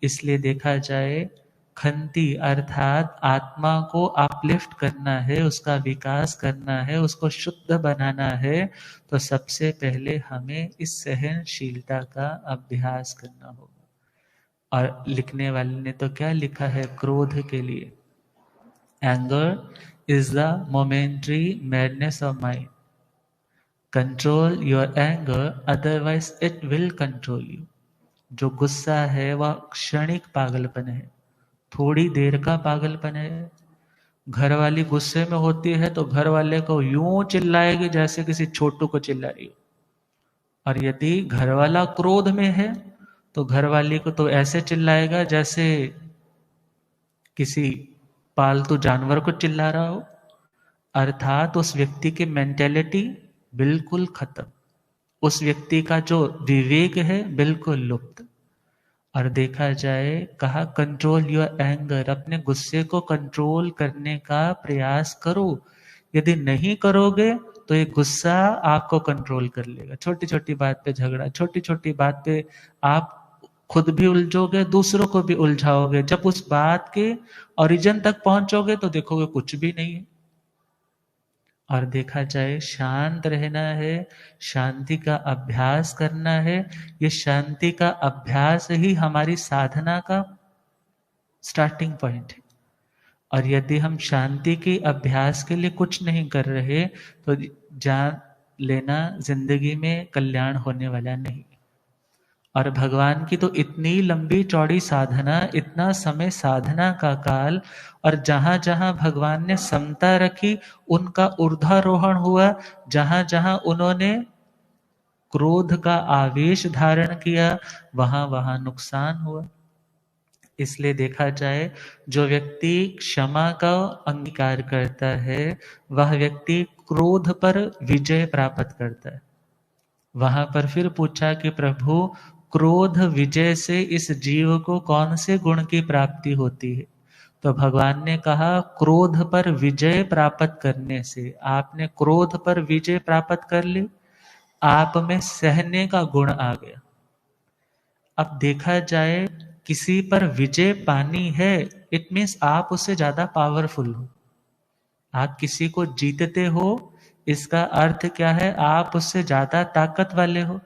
इसलिए देखा जाए, खंती अर्थात आत्मा को अपलिफ्ट करना है, उसका विकास करना है, उसको शुद्ध बनाना है, तो सबसे पहले हमें इस सहनशीलता का अभ्यास करना होगा। और लिखने वाले ने तो क्या लिखा है क्रोध के लिए? Anger is the momentary madness of mind. Control your anger, otherwise it will control you. जो गुस्सा है वह क्षणिक पागलपन है, थोड़ी देर का पागलपन है। घर वाली गुस्से में होती है तो घर वाले को यूं चिल्लाएगी जैसे किसी छोटू को चिल्ला रही हो, और यदि घर वाला क्रोध में है तो घर वाली को तो ऐसे चिल्लाएगा जैसे किसी पालतू जानवर को चिल्ला रहा हो। अर्थात उस व्यक्ति की मेंटेलिटी बिल्कुल खत्म, उस व्यक्ति का जो विवेक है बिल्कुल लुप्त। और देखा जाए, कहा कंट्रोल योर एंगर, अपने गुस्से को कंट्रोल करने का प्रयास करो। यदि नहीं करोगे तो ये गुस्सा आपको कंट्रोल कर लेगा। छोटी छोटी बात पे झगड़ा, छोटी छोटी बात पे आप खुद भी उलझोगे, दूसरों को भी उलझाओगे। जब उस बात के ओरिजिन तक पहुंचोगे तो देखोगे कुछ भी नहीं है। और देखा जाए, शांत रहना है, शांति का अभ्यास करना है। ये शांति का अभ्यास ही हमारी साधना का स्टार्टिंग पॉइंट है। और यदि हम शांति के अभ्यास के लिए कुछ नहीं कर रहे तो जान लेना जिंदगी में कल्याण होने वाला नहीं। और भगवान की तो इतनी लंबी चौड़ी साधना, इतना समय साधना का काल, और जहां जहां भगवान ने समता रखी उनका ऊर्ध्वारोहण हुआ, जहां जहां उन्होंने क्रोध का आवेश धारण किया वहां वहां नुकसान हुआ। इसलिए देखा जाए, जो व्यक्ति क्षमा का अंगीकार करता है वह व्यक्ति क्रोध पर विजय प्राप्त करता है। वहां पर फिर पूछा कि प्रभु, क्रोध विजय से इस जीव को कौन से गुण की प्राप्ति होती है? तो भगवान ने कहा, क्रोध पर विजय प्राप्त करने से, आपने क्रोध पर विजय प्राप्त कर ली, आप में सहने का गुण आ गया। अब देखा जाए, किसी पर विजय पानी है, इट मीन्स आप उससे ज्यादा पावरफुल हो। आप किसी को जीतते हो, इसका अर्थ क्या है? आप उससे ज्यादा ताकत वाले हो।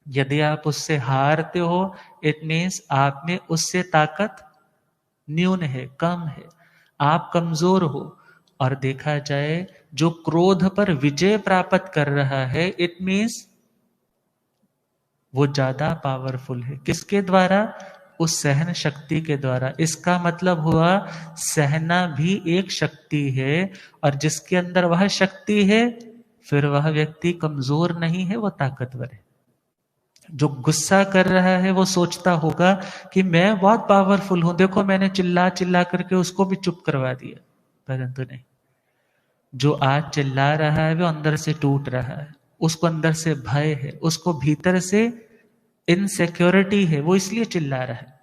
यदि आप उससे हारते हो, इट मीन्स आप में उससे ताकत न्यून है, कम है, आप कमजोर हो। और देखा जाए, जो क्रोध पर विजय प्राप्त कर रहा है, इट मीन्स वो ज्यादा पावरफुल है। किसके द्वारा? उस सहन शक्ति के द्वारा। इसका मतलब हुआ, सहना भी एक शक्ति है, और जिसके अंदर वह शक्ति है फिर वह व्यक्ति कमजोर नहीं है, वह ताकतवर है। जो गुस्सा कर रहा है वो सोचता होगा कि मैं बहुत पावरफुल हूं, देखो मैंने चिल्ला चिल्ला करके उसको भी चुप करवा दिया, परंतु नहीं। जो आज चिल्ला रहा है वो अंदर से टूट रहा है, उसको अंदर से भय है, उसको भीतर से इनसिक्योरिटी है, वो इसलिए चिल्ला रहा है।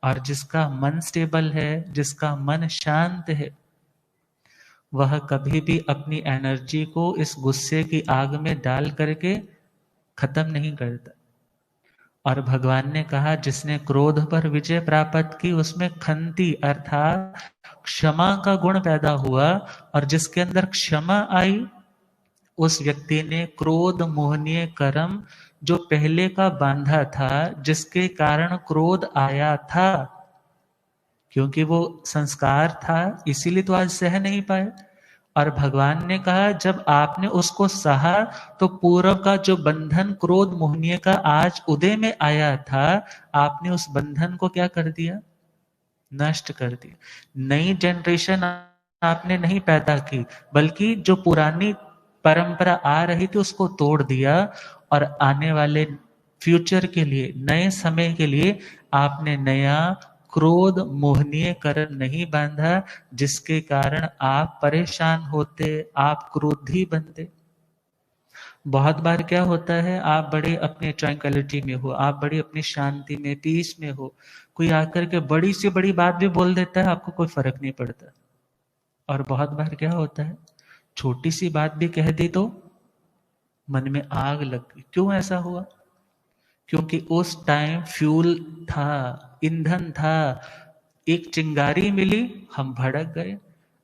और जिसका मन स्टेबल है, जिसका मन शांत है, वह कभी भी अपनी एनर्जी को इस गुस्से की आग में डाल करके खत्म नहीं करता। और भगवान ने कहा जिसने क्रोध पर विजय प्राप्त की उसमें खंती अर्थात क्षमा का गुण पैदा हुआ, और जिसके अंदर क्षमा आई उस व्यक्ति ने क्रोध मोहनीय कर्म जो पहले का बांधा था, जिसके कारण क्रोध आया था, क्योंकि वो संस्कार था इसीलिए तो आज सह नहीं पाए। और भगवान ने कहा जब आपने उसको सहा तो पूर्व का जो बंधन क्रोध मोहनीय का आज उदय में आया था, आपने उस बंधन को क्या कर दिया, नष्ट कर दिया। नई जनरेशन आपने नहीं पैदा की, बल्कि जो पुरानी परंपरा आ रही थी उसको तोड़ दिया, और आने वाले फ्यूचर के लिए, नए समय के लिए आपने नया क्रोध मोहनीय कर्म नहीं बांधा, जिसके कारण आप परेशान होते, आप क्रोधी बनते। बहुत बार क्या होता है, आप बड़े अपने ट्रैंक्विलिटी में हो, आप बड़ी अपनी शांति में, पीस में हो, कोई आकर के बड़ी से बड़ी बात भी बोल देता है, आपको कोई फर्क नहीं पड़ता। और बहुत बार क्या होता है, छोटी सी बात भी कह दी तो मन में आग लग गई। क्यों ऐसा हुआ? क्योंकि उस टाइम फ्यूल था, ईंधन था, एक चिंगारी मिली, हम भड़क गए।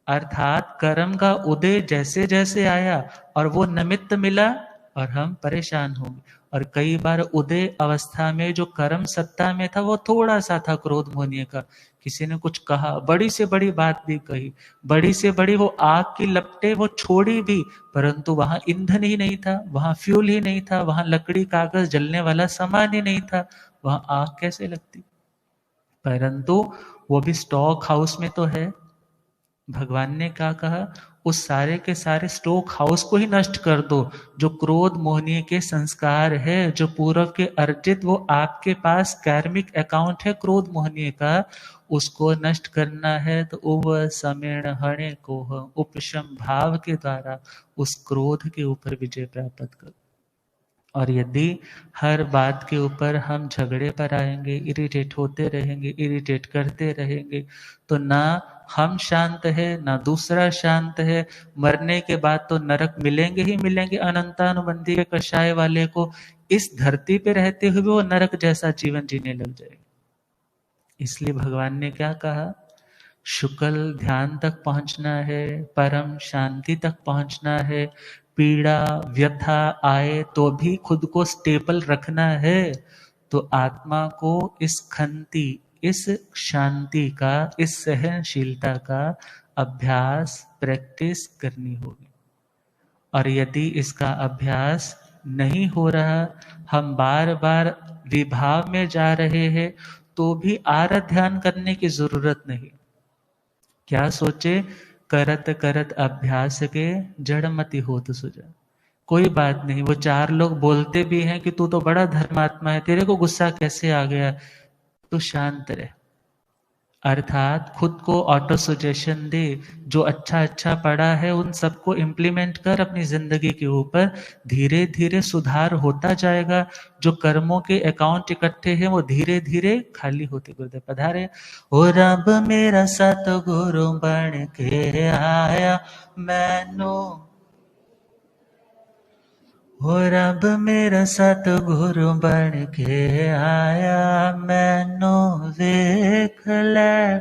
अर्थात कर्म का उदय जैसे जैसे आया और वो निमित्त मिला और हम परेशान हो गए। और कई बार उदय अवस्था में जो कर्म सत्ता में था वो थोड़ा सा था क्रोध मोहनीय का, किसी ने कुछ कहा, बड़ी से बड़ी बात भी कही, बड़ी से बड़ी वो आग की लपटें वो छोड़ी भी, परंतु वहां ईंधन ही नहीं था, वहां फ्यूल ही नहीं था, वहां लकड़ी कागज जलने वाला सामान ही नहीं था, वहां आग कैसे लगती? परंतु वो भी स्टॉक हाउस में तो है। भगवान ने क्या कहा, उस सारे के सारे स्टॉक हाउस को ही नष्ट कर दो। जो क्रोध मोहनीय के संस्कार है, जो पूर्व के अर्जित वो आपके पास कार्मिक अकाउंट है क्रोध मोहनीय का, उसको नष्ट करना है तो उव समेण हणे को उपशम भाव के द्वारा उस क्रोध के ऊपर विजय प्राप्त करो। और यदि हर बात के ऊपर हम झगड़े पर आएंगे, इरिटेट होते रहेंगे, इरिटेट करते रहेंगे, तो ना हम शांत है ना दूसरा शांत है। मरने के बाद तो नरक मिलेंगे ही मिलेंगे अनंतानुबंधी के कषाय वाले को, इस धरती पे रहते हुए वो नरक जैसा जीवन जीने लग जाएगा। इसलिए भगवान ने क्या कहा, शुक्ल ध्यान तक पहुंचना है, परम शांति तक पहुंचना है, पीड़ा व्यथा आए तो भी खुद को स्टेबल रखना है, तो आत्मा को इस खंती, इस शांति का, इस सहनशीलता का अभ्यास, प्रैक्टिस करनी होगी। और यदि इसका अभ्यास नहीं हो रहा, हम बार बार विभाव में जा रहे हैं, तो भी आराध्यान करने की जरूरत नहीं। क्या सोचे, करत करत अभ्यास के जड़मति होत सुजा। कोई बात नहीं, वो चार लोग बोलते भी हैं कि तू तो बड़ा धर्मात्मा है, तेरे को गुस्सा कैसे आ गया, तू शांत रहे। अर्थात खुद को ऑटो सजेशन दे, जो अच्छा अच्छा पढ़ा है उन सबको इम्प्लीमेंट कर अपनी जिंदगी के ऊपर, धीरे धीरे सुधार होता जाएगा। जो कर्मों के अकाउंट इकट्ठे हैं वो धीरे धीरे खाली होते। गुरुदेव पधारे। ओ रब मेरा सतगुरु बन के आया मैनू, ओ रब मेरा सतगुरु बन के आया मैनू वेख लै,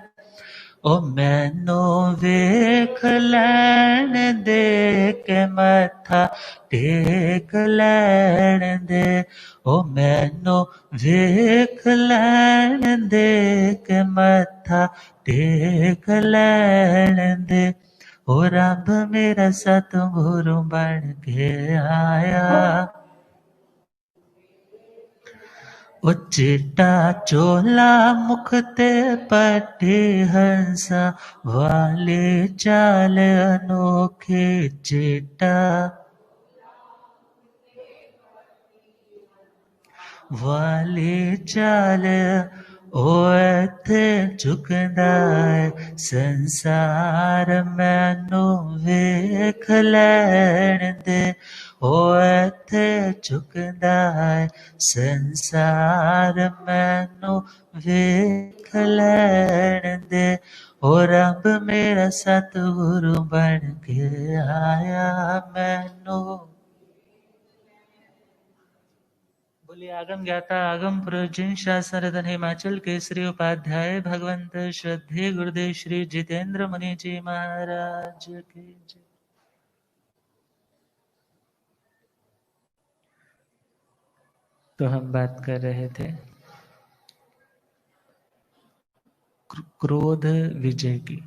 ओ मैनू वेख लैण दे के मत्था टेक लैण दे, ओ मैनू वेख लैण दे के मत्था टेक लैण दे, ओ रब मेरा सतगुरु बन के आया। ओ चिट्टा चोला मुख ते पट्टी हंसा वाले चाल अनोखे, चिट्टा वाले चाल ओ इत्थे झुकदा है संसार, मैनू वेख लैण दे, ओ इत्थे झुकदा है संसार, मैनू वेख लैण दे, ओ रब मेरा सतगुरु बन के आया मैनू। बोलिए आगम ज्ञाता आगम प्रयोजन शासन रतन हिमाचल केसरी उपाध्याय भगवंत श्रद्धे गुरुदेव श्री जितेंद्र मुनि जी महाराज की जय। तो हम बात कर रहे थे क्रोध विजय की।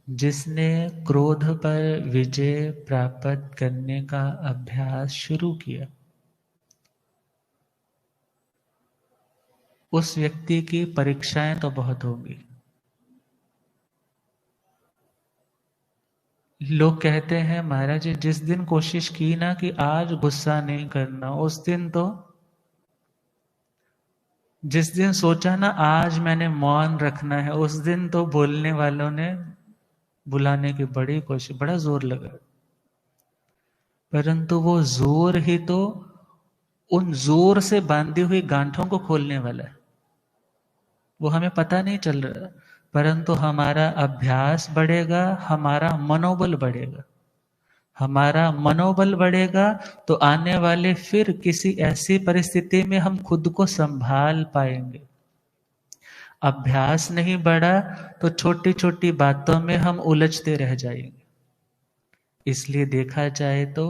जिसने क्रोध पर विजय प्राप्त करने का अभ्यास शुरू किया, उस व्यक्ति की परीक्षाएं तो बहुत होंगी। लोग कहते हैं महाराज जी जिस दिन कोशिश की ना कि आज गुस्सा नहीं करना, उस दिन तो, जिस दिन सोचा ना आज मैंने मौन रखना है, उस दिन तो बोलने वालों ने बुलाने की बड़ी कोशिश, बड़ा जोर लगा, परंतु वो जोर ही तो उन जोर से बांधी हुई गांठों को खोलने वाला है। वो हमें पता नहीं चल रहा, परंतु हमारा अभ्यास बढ़ेगा, हमारा मनोबल बढ़ेगा। हमारा मनोबल बढ़ेगा तो आने वाले फिर किसी ऐसी परिस्थिति में हम खुद को संभाल पाएंगे। अभ्यास नहीं बढ़ा तो छोटी छोटी बातों में हम उलझते रह जाएंगे। इसलिए देखा जाए तो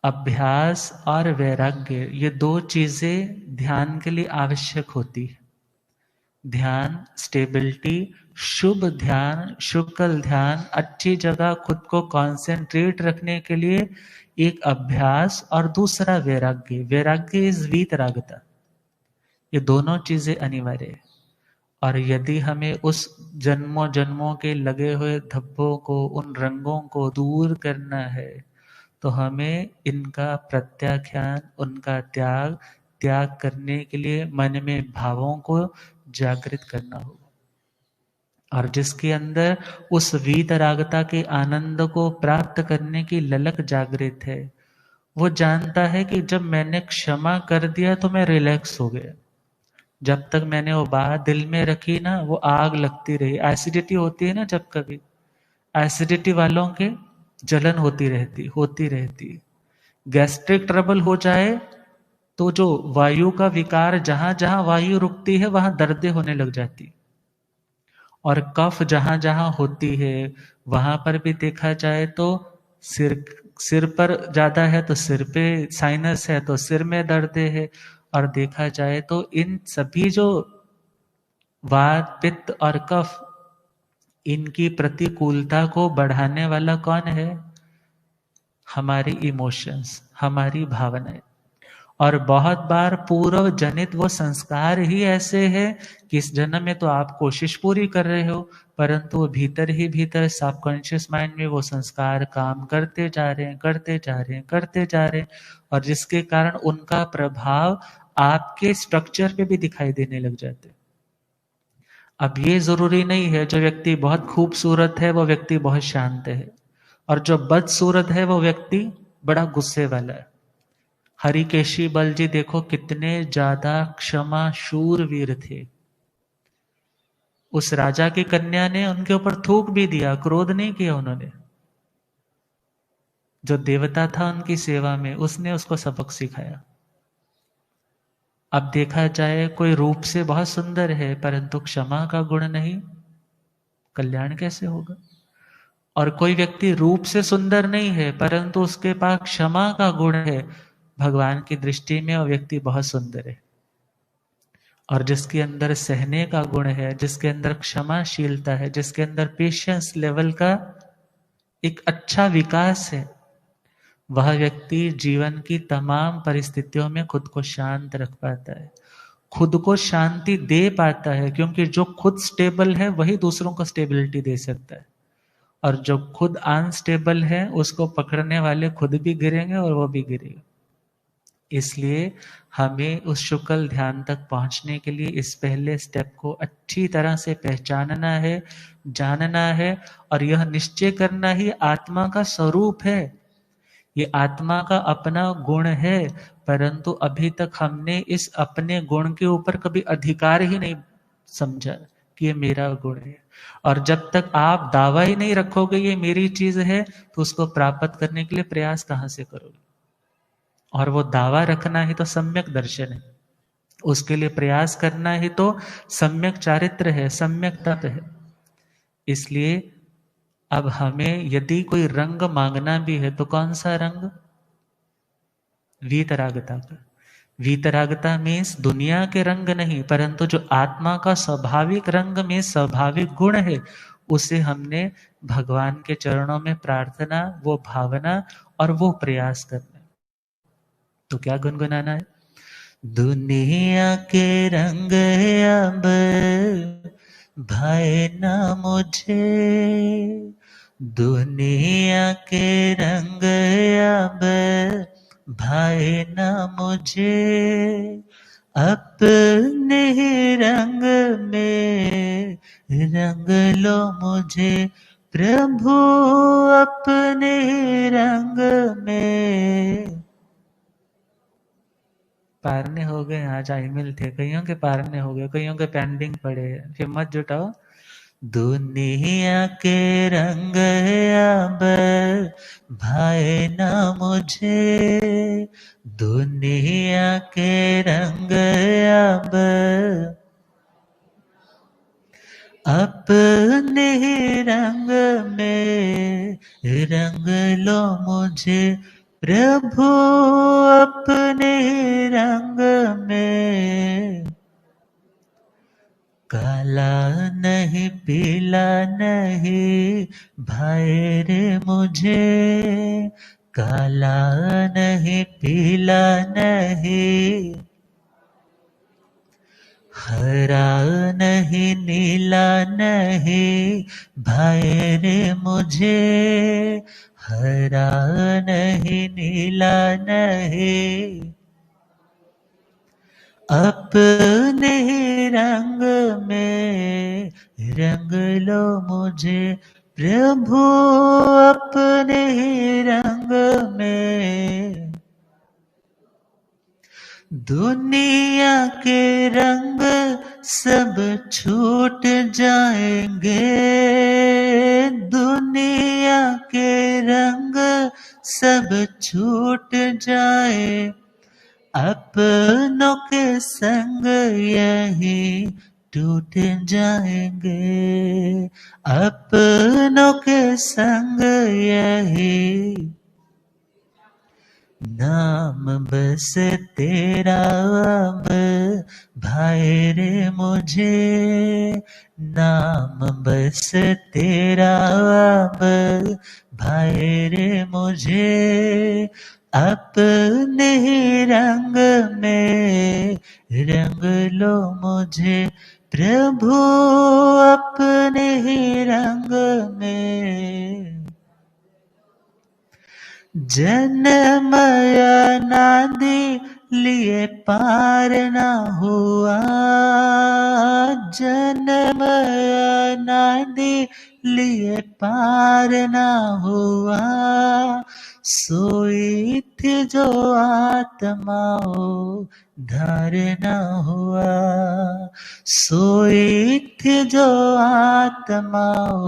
अभ्यास और वैराग्य ये दो चीजें ध्यान के लिए आवश्यक होती है। ध्यान, स्टेबिलिटी, शुभ ध्यान, शुक्ल ध्यान, अच्छी जगह खुद को कंसंट्रेट रखने के लिए एक अभ्यास, और दूसरा वैराग्य। वैराग्य इज वीतरागता। ये दोनों चीजें अनिवार्य है। और यदि हमें उस जन्मों जन्मों के लगे हुए धब्बों को, उन रंगों को दूर करना है, तो हमें इनका प्रत्याख्यान, उनका त्याग करने के लिए मन में भावों को जागृत करना होगा। और जिसके अंदर उस वीतरागता के आनंद को प्राप्त करने की ललक जागृत है, वो जानता है कि जब मैंने क्षमा कर दिया तो मैं रिलैक्स हो गया। जब तक मैंने वो बात दिल में रखी ना, वो आग लगती रही। एसिडिटी होती है ना, जब कभी एसिडिटी वालों के जलन होती रहती। गैस्ट्रिक ट्रबल हो जाए तो जो वायु का विकार, जहां जहां वायु रुकती है वहां दर्दें होने लग जाती। और कफ जहां जहां होती है वहां पर भी देखा जाए तो सिर पर ज्यादा है तो सिर पे, साइनस है तो सिर में दर्द है। और देखा जाए तो इन सभी जो वात, पित्त और कफ, इनकी प्रतिकूलता को बढ़ाने वाला कौन है? हमारी इमोशंस, हमारी भावनाएं। और बहुत बार पूर्व जनित वो संस्कार ही ऐसे हैं कि इस जन्म में तो आप कोशिश पूरी कर रहे हो, परंतु वो भीतर ही भीतर सबकॉन्शियस माइंड में वो संस्कार काम करते जा रहे हैं, और जिसके कारण उनका प्रभाव आपके स्ट्रक्चर पे भी दिखाई देने लग जाते। अब ये जरूरी नहीं है जो व्यक्ति बहुत खूबसूरत है वो व्यक्ति बहुत शांत है, और जो बदसूरत है वो व्यक्ति बड़ा गुस्से वाला है। हरिकेशी बल जी देखो कितने ज्यादा क्षमा शूरवीर थे। उस राजा की कन्या ने उनके ऊपर थूक भी दिया, क्रोध नहीं किया उन्होंने। जो देवता था उनकी सेवा में, उसने उसको सबक सिखाया। अब देखा जाए कोई रूप से बहुत सुंदर है परंतु क्षमा का गुण नहीं, कल्याण कैसे होगा? और कोई व्यक्ति रूप से सुंदर नहीं है परंतु उसके पास क्षमा का गुण है, भगवान की दृष्टि में वो व्यक्ति बहुत सुंदर है। और जिसके अंदर सहने का गुण है, जिसके अंदर क्षमाशीलता है, जिसके अंदर पेशेंस लेवल का एक अच्छा विकास है, वह व्यक्ति जीवन की तमाम परिस्थितियों में खुद को शांत रख पाता है, खुद को शांति दे पाता है। क्योंकि जो खुद स्टेबल है वही दूसरों को स्टेबिलिटी दे सकता है, और जो खुद अनस्टेबल है उसको पकड़ने वाले खुद भी गिरेंगे और वो भी गिरेगा। इसलिए हमें उस शुक्ल ध्यान तक पहुंचने के लिए इस पहले स्टेप को अच्छी तरह से पहचानना है, जानना है, और यह निश्चय करना ही आत्मा का स्वरूप है। ये आत्मा का अपना गुण है, परंतु अभी तक हमने इस अपने गुण के ऊपर कभी अधिकार ही नहीं समझा, कि ये मेरा गुण है। और जब तक आप दावा ही नहीं रखोगे ये मेरी चीज है, तो उसको प्राप्त करने के लिए प्रयास कहां से करोगे? और वो दावा रखना ही तो सम्यक दर्शन है, उसके लिए प्रयास करना ही तो सम्यक चारित्र है, सम्यक तप है। इसलिए अब हमें यदि कोई रंग मांगना भी है तो कौन सा रंग? वीतरागता का। वीतरागता मीन्स दुनिया के रंग नहीं, परंतु जो आत्मा का स्वाभाविक रंग में स्वाभाविक गुण है, उसे हमने भगवान के चरणों में प्रार्थना, वो भावना और वो प्रयास करना। तो क्या गुनगुनाना है? दुनिया के रंग अब भाए ना मुझे, दुनिया के रंग अब भाए ना मुझे, अपने ही रंग में रंग लो मुझे प्रभु, अपने ही रंग में। पारने हो गए, आज आईमिल थे, कईयों के पारने हो गए, कईयों के पेंडिंग पड़े हैं, हिम्मत जुटाओ। दुनिया के रंग अब भाए ना मुझे, दुनिया के रंग अब अपने रंग में रंग लो मुझे प्रभु, अपने रंग में। काला नहीं पीला नहीं भाई रे मुझे, काला नहीं पीला नहीं, हरा नहीं नीला नहीं भाई रे मुझे, हरा नहीं नीला नहीं, अपने रंग में रंग लो मुझे प्रभु, अपने रंग में। दुनिया के रंग सब छूट जाएंगे, दुनिया के रंग सब छूट जाए, अपनों के संग यही टूट जाएंगे, अपनों के संग यही। नाम बस तेरा अब भाई रे मुझे, नाम बस तेरा अब भाई रे मुझे, अपने रंग में रंग लो मुझे प्रभु, अपने रंग में। जन्म अनादि लिए पार ना हुआ, जन्म अनादि लिए पार ना हुआ, सोई थी जो आत्माओं धार ना हुआ, सोई थी जो आत्माओं।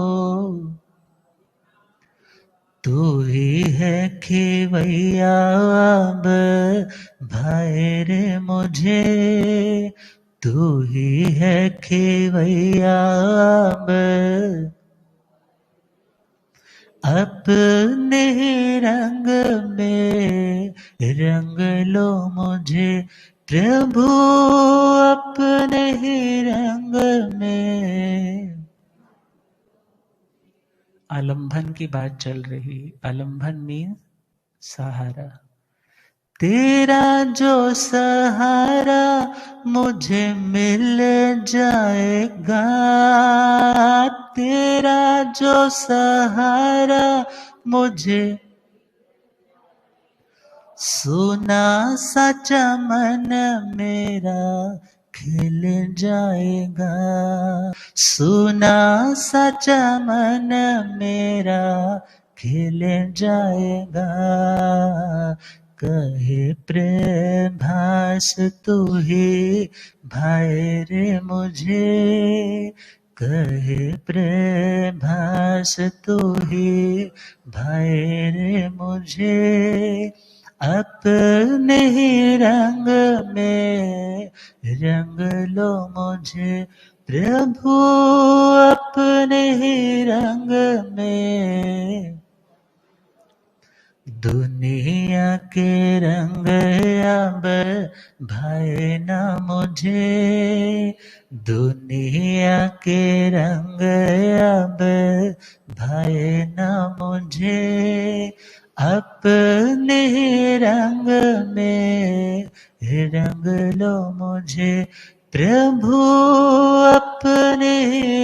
तू ही है खेवैया अब भाई रे मुझे, तू ही है खेवैया अब, अपने रंग में रंग लो मुझे प्रभु, अपने रंग में। आलंबन की बात चल रही, आलंबन मीन सहारा। तेरा जो सहारा मुझे मिल जाएगा, तेरा जो सहारा मुझे, सुना सा चमन मेरा खिल जाएगा, सुना सा चमन मेरा खिल जाएगा, कहे प्रेम भास तू ही भाए रे मुझे, कहे प्रेम भास तू ही भाए रे मुझे, अपने ही रंग में रंग लो मुझे प्रभु, अपने ही रंग में। दुनिया के रंग अब भाए ना मुझे, दुनिया के रंग अब भाए ना मुझे, अपने रंग में रंग लो मुझे प्रभु, अपने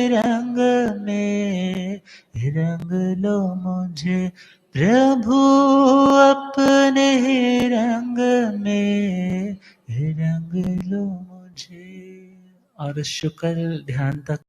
रंग में रंग लो मुझे प्रभु, अपने रंग में रंग लो मुझे। और शुक्ल ध्यान तक